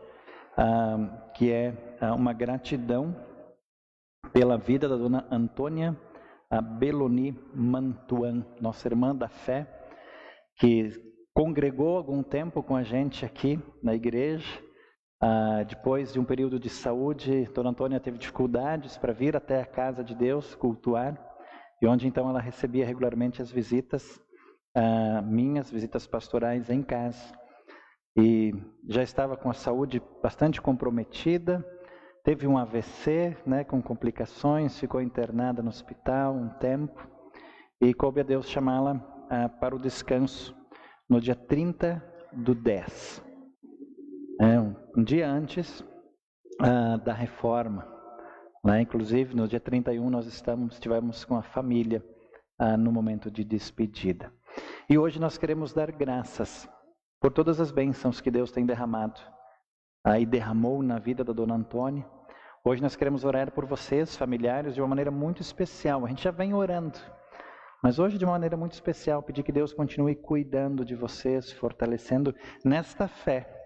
A: que é uma gratidão pela vida da dona Antônia Beloni Mantuan, nossa irmã da fé, que congregou algum tempo com a gente aqui na igreja. Depois de um período de saúde, dona Antônia teve dificuldades para vir até a casa de Deus cultuar, e onde então ela recebia regularmente as visitas, minhas visitas pastorais em casa. E já estava com a saúde bastante comprometida, teve um AVC, com complicações, ficou internada no hospital um tempo, e coube a Deus chamá-la para o descanso no dia 30/10, um dia antes da reforma. Inclusive, no dia 31 nós estivemos com a família no momento de despedida. E hoje nós queremos dar graças por todas as bênçãos que Deus tem derramado e derramou na vida da dona Antônia. Hoje nós queremos orar por vocês, familiares, de uma maneira muito especial. A gente já vem orando, mas hoje de uma maneira muito especial, pedir que Deus continue cuidando de vocês, fortalecendo nesta fé,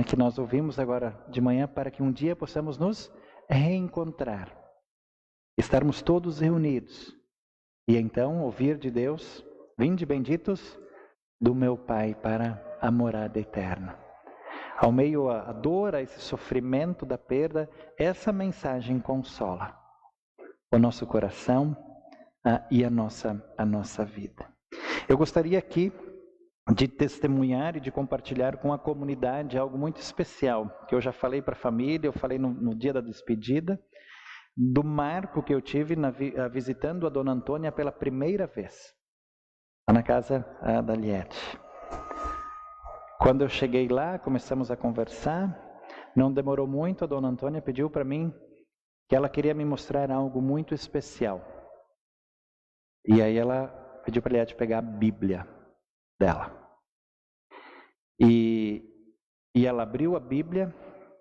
A: que nós ouvimos agora de manhã, para que um dia possamos nos reencontrar, estarmos todos reunidos, e então ouvir de Deus: vinde benditos do meu Pai para a morada eterna. Ao meio à dor, a esse sofrimento da perda, essa mensagem consola o nosso coração e a nossa vida. Eu gostaria aqui de testemunhar e de compartilhar com a comunidade algo muito especial, que eu já falei para a família, eu falei no dia da despedida, do marco que eu tive visitando a dona Antônia pela primeira vez, na casa da Liette. Quando eu cheguei lá, começamos a conversar, não demorou muito, a dona Antônia pediu para mim que ela queria me mostrar algo muito especial. E aí ela pediu para a Liette pegar a Bíblia dela. E ela abriu a Bíblia,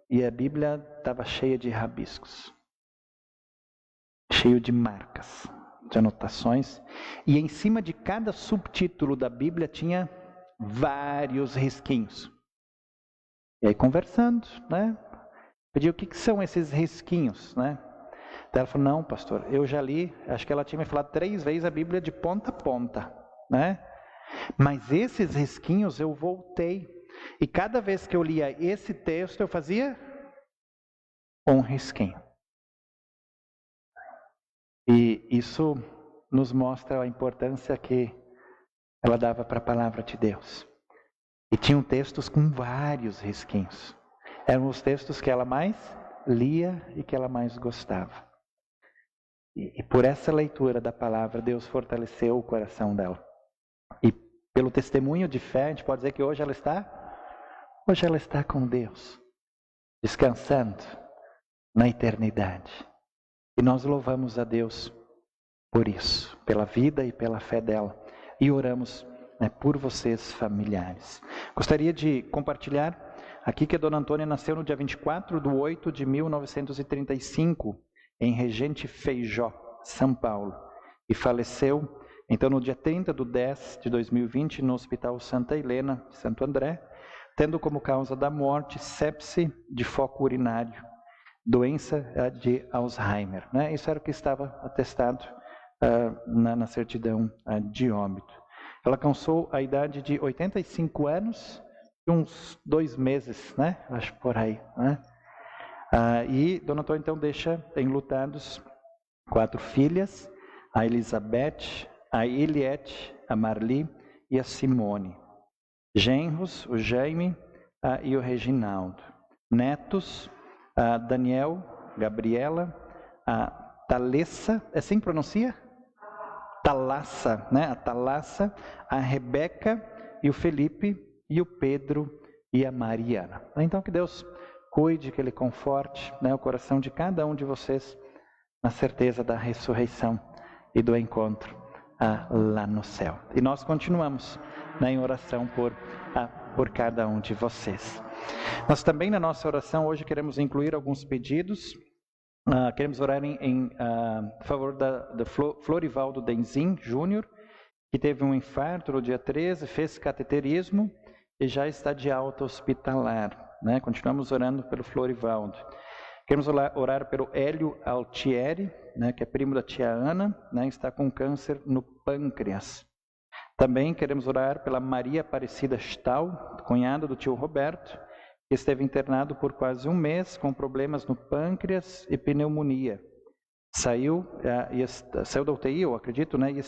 A: e a Bíblia estava cheia de rabiscos, cheio de marcas, de anotações, e em cima de cada subtítulo da Bíblia tinha vários risquinhos. E aí conversando, pedi o que são esses risquinhos, Daí ela falou: não, pastor, eu já li, acho que ela tinha me falado 3 vezes a Bíblia de ponta a ponta, mas esses risquinhos eu voltei, e cada vez que eu lia esse texto eu fazia um risquinho. E isso nos mostra a importância que ela dava para a palavra de Deus. E tinham textos com vários risquinhos. Eram os textos que ela mais lia e que ela mais gostava. E por essa leitura da palavra, Deus fortaleceu o coração dela. E pelo testemunho de fé, a gente pode dizer que hoje ela está com Deus, descansando na eternidade. E nós louvamos a Deus por isso, pela vida e pela fé dela. E oramos por vocês, familiares. Gostaria de compartilhar aqui que a dona Antônia nasceu no dia 24/8/1935, em Regente Feijó, São Paulo, e faleceu então no dia 30/10/2020, no Hospital Santa Helena, Santo André, tendo como causa da morte sepse de foco urinário, doença de Alzheimer. Né? Isso era o que estava atestado na certidão de óbito. Ela alcançou a idade de 85 anos e uns 2 meses, né? Acho por aí. Né? E Dona Antônia então deixa enlutados 4 filhas, a Elizabeth, a Eliette, a Marli e a Simone. Genros, o Jaime e o Reginaldo. Netos, a Daniel, Gabriela, a Thalessa, assim pronuncia? Thalassa, né? A Thalassa, a Rebeca e o Felipe e o Pedro e a Mariana. Então que Deus cuide, que Ele conforte, né, o coração de cada um de vocês na certeza da ressurreição e do encontro lá no céu. E nós continuamos, né, em oração por cada um de vocês. Nós também na nossa oração hoje queremos incluir alguns pedidos. Queremos orar em favor da Florivaldo Denzin Júnior, que teve um infarto no dia 13, fez cateterismo e já está de alta hospitalar. Né? Continuamos orando pelo Florivaldo. Queremos orar pelo Hélio Altieri, né, que é primo da tia Ana, né, está com câncer no pâncreas. Também queremos orar pela Maria Aparecida Stahl, cunhada do tio Roberto, que esteve internado por quase 1 mês com problemas no pâncreas e pneumonia. Saiu da UTI, eu acredito, né, e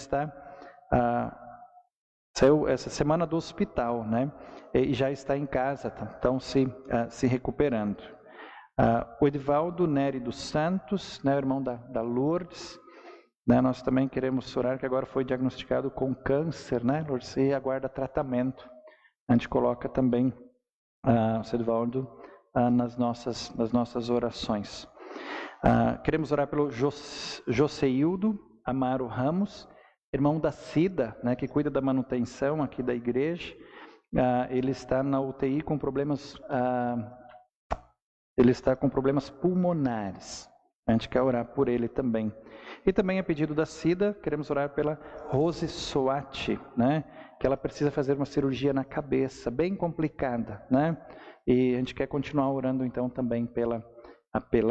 A: saiu essa semana do hospital, né, e já está em casa, então se recuperando. O Edivaldo Nery dos Santos, né, o irmão da Lourdes, né, nós também queremos orar, que agora foi diagnosticado com câncer, né, Lourdes, e aguarda tratamento. A gente coloca também o Edivaldo nas nossas orações. Queremos orar pelo Joseildo Amaro Ramos, irmão da Cida, né, que cuida da manutenção aqui da igreja. Ele está na UTI com problemas... Ele está com problemas pulmonares. A gente quer orar por ele também. E também a pedido da Cida, queremos orar pela Rose Soati, né? Que ela precisa fazer uma cirurgia na cabeça, bem complicada, né? E a gente quer continuar orando então também pela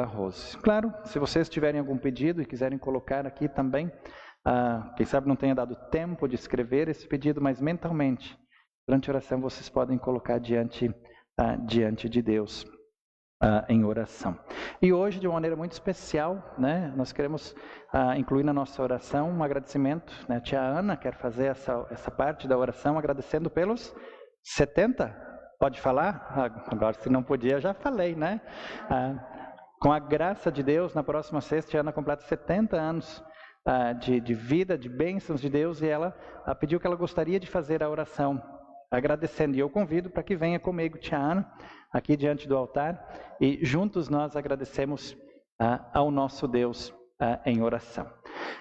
A: Rose. Claro, se vocês tiverem algum pedido e quiserem colocar aqui também, quem sabe não tenha dado tempo de escrever esse pedido, mas mentalmente, durante a oração vocês podem colocar diante de Deus. Em oração. E hoje, de uma maneira muito especial, né, nós queremos incluir na nossa oração um agradecimento, né, a tia Ana quer fazer essa parte da oração agradecendo pelos 70, pode falar? Agora, se não podia, já falei, né? Com a graça de Deus, na próxima sexta, a tia Ana completa 70 anos de vida, de bênçãos de Deus, e ela pediu que ela gostaria de fazer a oração agradecendo. E eu convido para que venha comigo, tia Ana, aqui diante do altar, e juntos nós agradecemos ao nosso Deus em oração.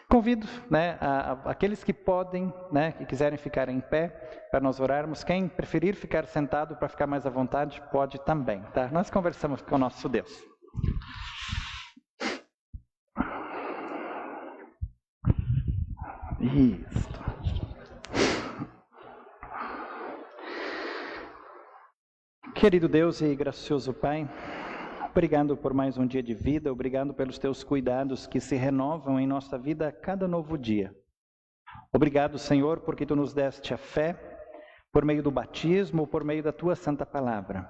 A: Convido, né, aqueles que podem, né, que quiserem ficar em pé para nós orarmos. Quem preferir ficar sentado para ficar mais à vontade, pode também. Tá? Nós conversamos com o nosso Deus. Isso. Querido Deus e gracioso Pai, obrigado por mais um dia de vida, obrigado pelos teus cuidados que se renovam em nossa vida a cada novo dia. Obrigado, Senhor, porque tu nos deste a fé por meio do batismo, por meio da tua santa palavra.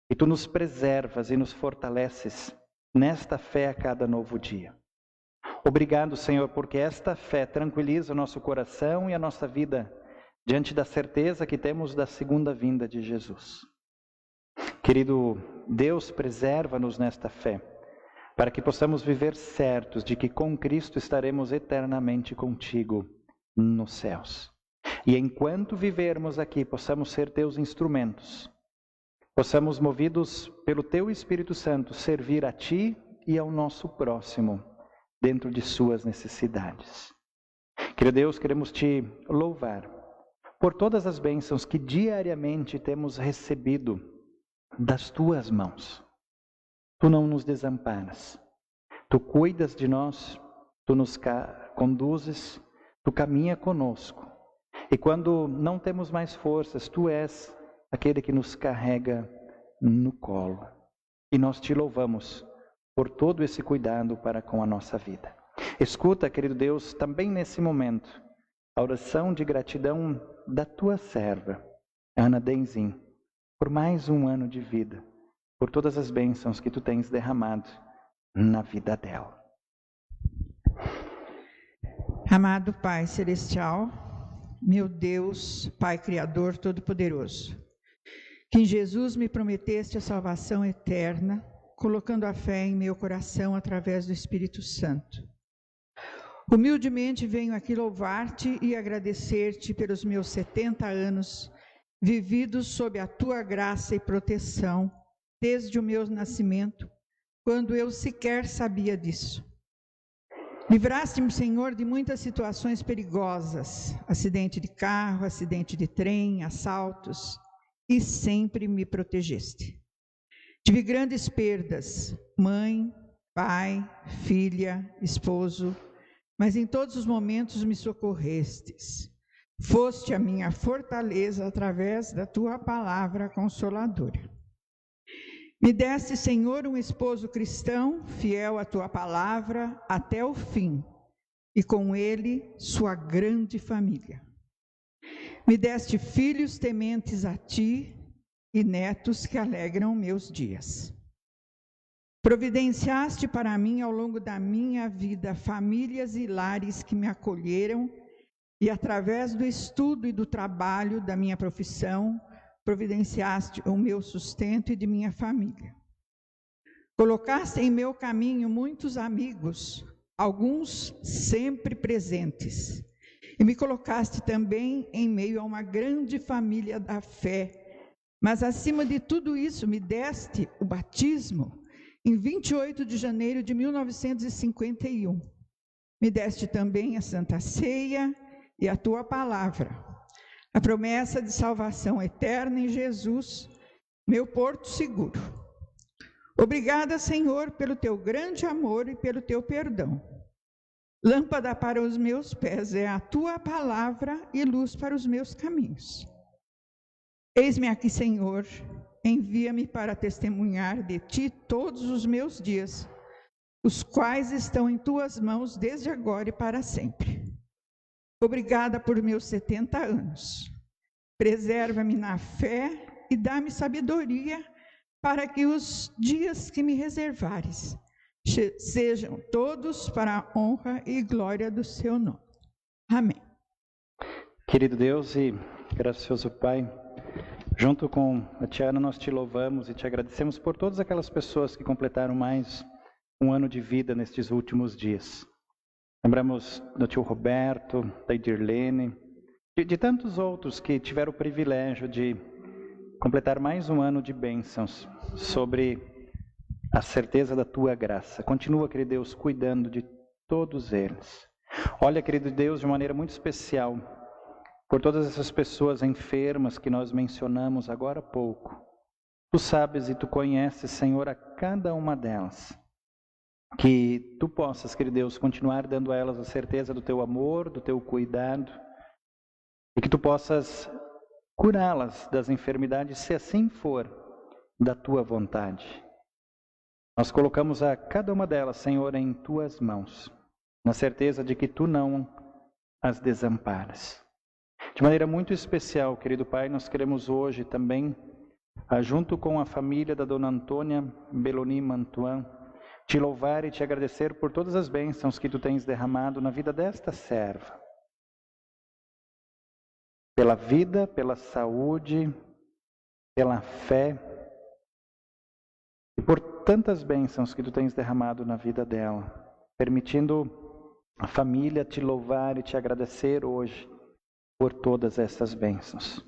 A: E tu nos preservas e nos fortaleces nesta fé a cada novo dia. Obrigado, Senhor, porque esta fé tranquiliza o nosso coração e a nossa vida diante da certeza que temos da segunda vinda de Jesus. Querido Deus, preserva-nos nesta fé, para que possamos viver certos de que com Cristo estaremos eternamente contigo nos céus. E enquanto vivermos aqui, possamos ser teus instrumentos, possamos, movidos pelo teu Espírito Santo, servir a ti e ao nosso próximo, dentro de suas necessidades. Querido Deus, queremos te louvar por todas as bênçãos que diariamente temos recebido das tuas mãos. Tu não nos desamparas, tu cuidas de nós, tu nos conduzes, Tu caminha conosco. E quando não temos mais forças, Tu és aquele que nos carrega no colo. E nós Te louvamos por todo esse cuidado para com a nossa vida. Escuta, querido Deus, também nesse momento, a oração de gratidão da Tua serva, Ana Denzin, por mais um ano de vida, por todas as bênçãos que Tu tens derramado na vida dela.
D: Amado Pai Celestial, meu Deus, Pai Criador Todo-Poderoso, que em Jesus me prometeste a salvação eterna, colocando a fé em meu coração através do Espírito Santo. Humildemente venho aqui louvar-te e agradecer-te pelos meus 70 anos vividos sob a Tua graça e proteção, desde o meu nascimento, quando eu sequer sabia disso. Livraste-me, Senhor, de muitas situações perigosas, acidente de carro, acidente de trem, assaltos, e sempre me protegeste. Tive grandes perdas, mãe, pai, filha, esposo, mas em todos os momentos me socorrestes. Foste a minha fortaleza através da Tua palavra consoladora. Me deste, Senhor, um esposo cristão, fiel à Tua palavra até o fim, e com ele sua grande família. Me deste filhos tementes a Ti e netos que alegram meus dias. Providenciaste para mim ao longo da minha vida famílias e lares que me acolheram e através do estudo e do trabalho da minha profissão, providenciaste o meu sustento e de minha família. Colocaste em meu caminho muitos amigos, alguns sempre presentes, e me colocaste também em meio a uma grande família da fé, mas acima de tudo isso me deste o batismo em 28 de janeiro de 1951. Me deste também a Santa Ceia e a Tua palavra, a promessa de salvação eterna em Jesus, meu porto seguro. Obrigada, Senhor, pelo Teu grande amor e pelo Teu perdão. Lâmpada para os meus pés é a Tua palavra e luz para os meus caminhos. Eis-me aqui, Senhor, envia-me para testemunhar de Ti todos os meus dias, os quais estão em Tuas mãos desde agora e para sempre. Obrigada por meus 70 anos. Preserva-me na fé e dá-me sabedoria para que os dias que me reservares sejam todos para a honra e glória do Seu nome. Amém.
A: Querido Deus e gracioso Pai, junto com a Tiana nós Te louvamos e Te agradecemos por todas aquelas pessoas que completaram mais um ano de vida nestes últimos dias. Lembramos do tio Roberto, da Idirlene, de tantos outros que tiveram o privilégio de completar mais um ano de bênçãos sobre a certeza da Tua graça. Continua, querido Deus, cuidando de todos eles. Olha, querido Deus, de uma maneira muito especial, por todas essas pessoas enfermas que nós mencionamos agora há pouco. Tu sabes e Tu conheces, Senhor, a cada uma delas. Que Tu possas, querido Deus, continuar dando a elas a certeza do Teu amor, do Teu cuidado, e que Tu possas curá-las das enfermidades, se assim for, da Tua vontade. Nós colocamos a cada uma delas, Senhor, em Tuas mãos, na certeza de que Tu não as desamparas. De maneira muito especial, querido Pai, nós queremos hoje também, junto com a família da Dona Antônia Beloni Mantuan, Te louvar e Te agradecer por todas as bênçãos que Tu tens derramado na vida desta serva. Pela vida, pela saúde, pela fé e por tantas bênçãos que Tu tens derramado na vida dela, permitindo a família Te louvar e Te agradecer hoje por todas essas bênçãos.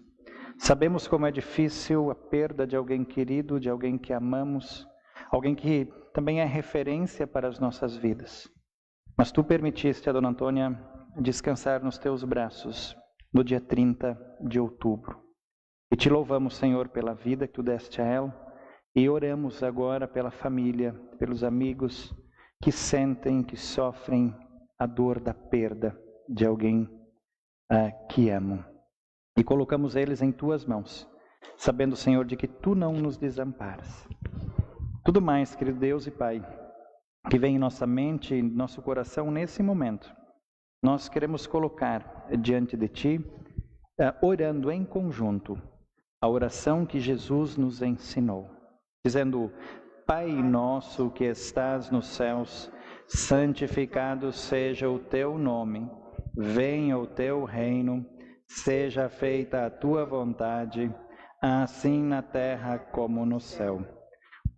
A: Sabemos como é difícil a perda de alguém querido, de alguém que amamos, alguém que também é referência para as nossas vidas. Mas Tu permitiste a Dona Antônia descansar nos Teus braços no dia 30 de outubro. E Te louvamos, Senhor, pela vida que Tu deste a ela, e oramos agora pela família, pelos amigos que sentem, que sofrem a dor da perda de alguém que amo. E colocamos eles em tuas mãos, sabendo, Senhor, de que tu não nos desamparas. Tudo mais, querido Deus e Pai, que vem em nossa mente e nosso coração nesse momento, nós queremos colocar diante de ti, orando em conjunto, a oração que Jesus nos ensinou, dizendo: Pai nosso que estás nos céus, santificado seja o teu nome, venha o teu reino, seja feita a tua vontade, assim na terra como no céu.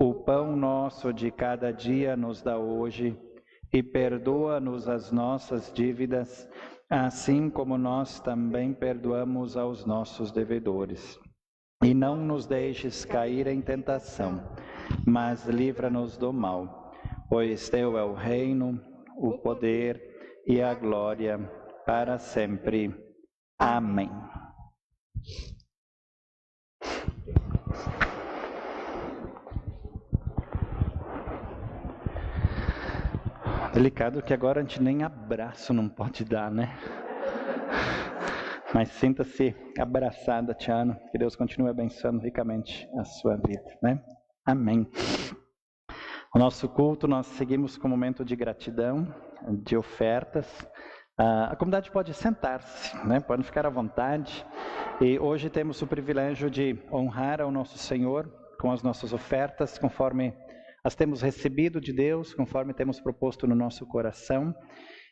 A: O pão nosso de cada dia nos dá hoje, e perdoa-nos as nossas dívidas, assim como nós também perdoamos aos nossos devedores. E não nos deixes cair em tentação, mas livra-nos do mal, pois teu é o reino, o poder e a glória para sempre. Amém. Delicado que agora a gente nem abraço não pode dar, né? Mas sinta-se abraçada, Tiana, que Deus continue abençoando ricamente a sua vida, né? Amém. O nosso culto nós seguimos com um momento de gratidão, de ofertas. A comunidade pode sentar-se, né? Pode ficar à vontade. E hoje temos o privilégio de honrar ao nosso Senhor com as nossas ofertas, conforme as temos recebido de Deus, conforme temos proposto no nosso coração.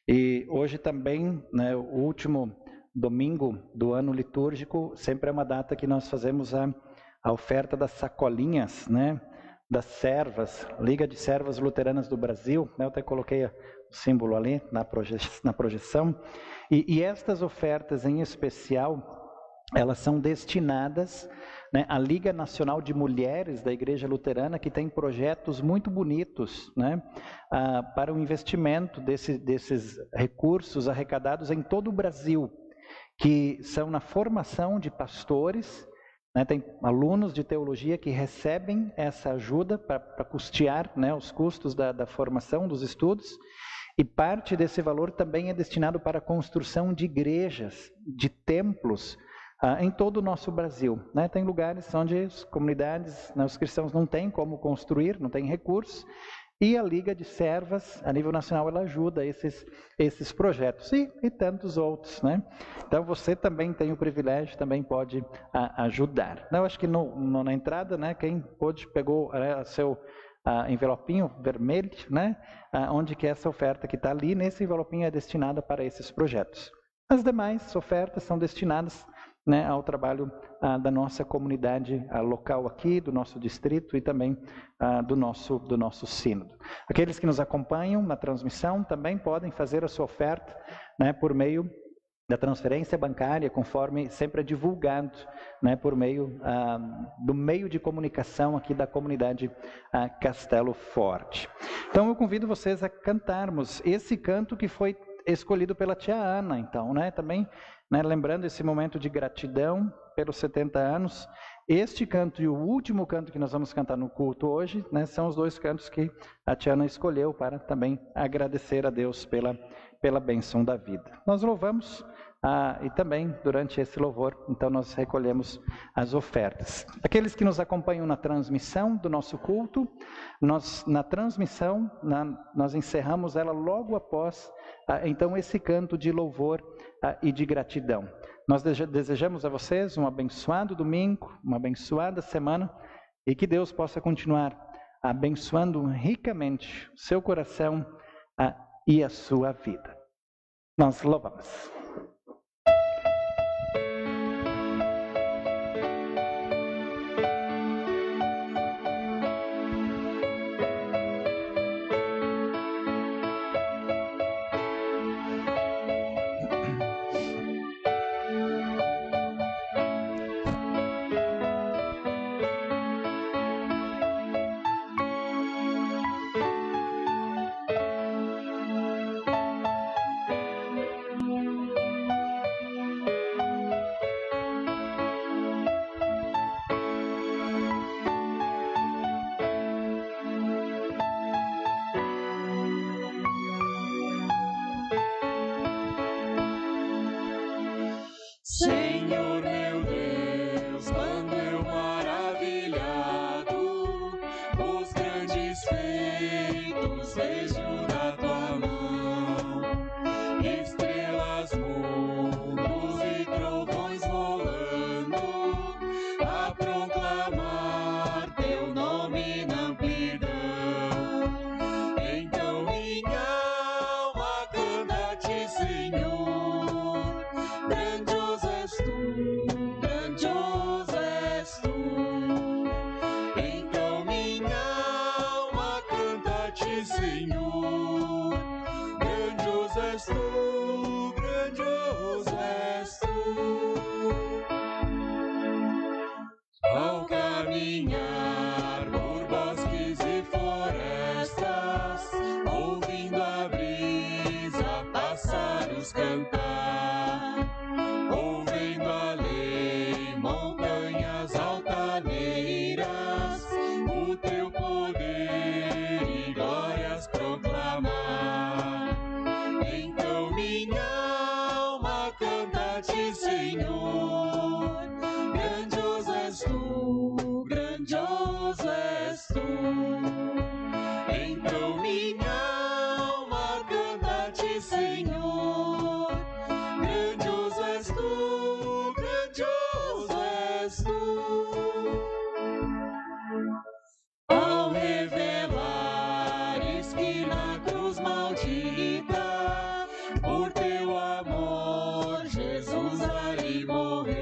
A: E hoje também, né, o último domingo do ano litúrgico, sempre é uma data que nós fazemos a oferta das sacolinhas, né, das servas, Liga de Servas Luteranas do Brasil, né, eu até coloquei o símbolo ali na projeção. E estas ofertas em especial, elas são destinadas, né, à Liga Nacional de Mulheres da Igreja Luterana, que tem projetos muito bonitos, né, para o investimento desses recursos arrecadados em todo o Brasil, que são na formação de pastores, né, tem alunos de teologia que recebem essa ajuda para custear, né, os custos da formação, dos estudos, e parte desse valor também é destinado para a construção de igrejas, de templos, em todo o nosso Brasil, né? Tem lugares onde as comunidades, né, os cristãos não têm como construir, não têm recursos, e a Liga de Servas, a nível nacional, ela ajuda esses projetos e tantos outros, né? Então você também tem o privilégio, também pode ajudar. Eu acho que na entrada, né, quem pôde pegou seu envelopinho vermelho, né, onde que essa oferta que está ali, nesse envelopinho é destinada para esses projetos. As demais ofertas são destinadas, né, ao trabalho da nossa comunidade local aqui, do nosso distrito e também do nosso sínodo. Aqueles que nos acompanham na transmissão também podem fazer a sua oferta, né, por meio da transferência bancária, conforme sempre é divulgado, né, por meio do meio de comunicação aqui da comunidade Castelo Forte. Então eu convido vocês a cantarmos esse canto que foi escolhido pela tia Ana, então, né, também, né, lembrando esse momento de gratidão pelos 70 anos. Este canto e o último canto que nós vamos cantar no culto hoje, né, são os dois cantos que a tia Ana escolheu para também agradecer a Deus pela bênção da vida. Nós louvamos e também durante esse louvor, então nós recolhemos as ofertas. Aqueles que nos acompanham na transmissão do nosso culto, na transmissão, nós encerramos ela logo após, então, esse canto de louvor e de gratidão. Nós desejamos a vocês um abençoado domingo, uma abençoada semana, e que Deus possa continuar abençoando ricamente o seu coração e a sua vida. Nós louvamos.
C: Senhor. Grandioso és tu, grandioso és tu. Ao caminhar por bosques e florestas, ouvindo a brisa, pássaros cantar, ouvendo além montanhas altaneiras, o teu poder e glórias proclamar. Então minha alma canta-te, Senhor. Grandioso és tu, grandioso és tu. Então minha alma canta-te, Senhor. Grandioso és tu, grandioso és tu. Ao revelares que na cruz maldita, por teu amor, Jesus ali morreu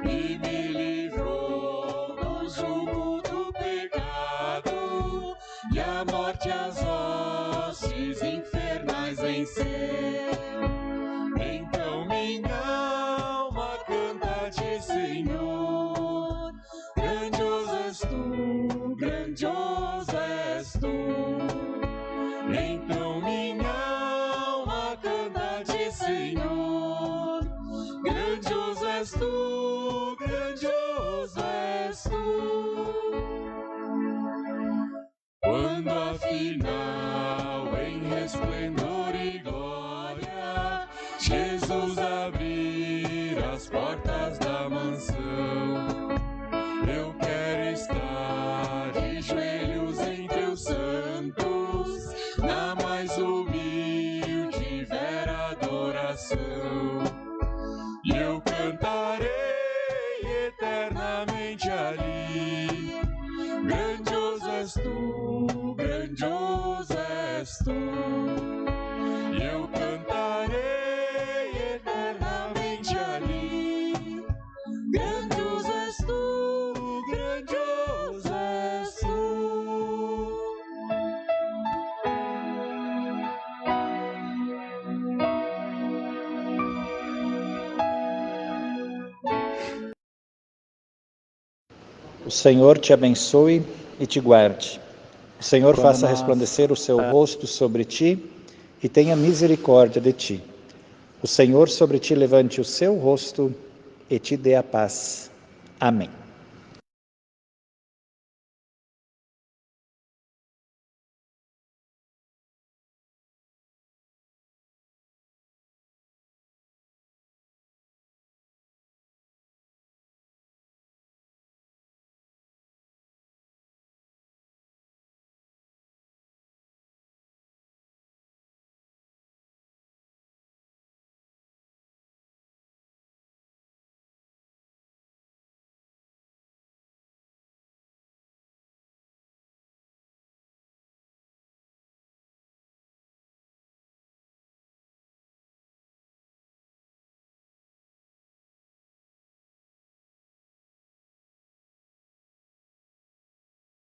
C: e me livrou do jugo do pecado, e a morte as hostes infernais venceu. Então minha alma canta-te, Senhor. Grandioso és tu, grandioso és tu. Então minha alma canta-te, Senhor. Grandioso és tu, grandioso és tu. Quando afinal em resplendor e glória Jesus abrir as portas da mansão, eu quero estar de joelhos em teus santos, na mais humilde e vera adoração. E eu cantarei eternamente ali. Grandioso és tu, grandioso és tu. E eu cantarei eternamente ali. Grandioso és tu, grandioso és tu.
A: O Senhor te abençoe e te guarde. O Senhor
E: Quando
A: faça
E: nós-
A: resplandecer o seu rosto sobre ti e tenha misericórdia de ti. O Senhor sobre ti levante o seu rosto e te dê a paz. Amém.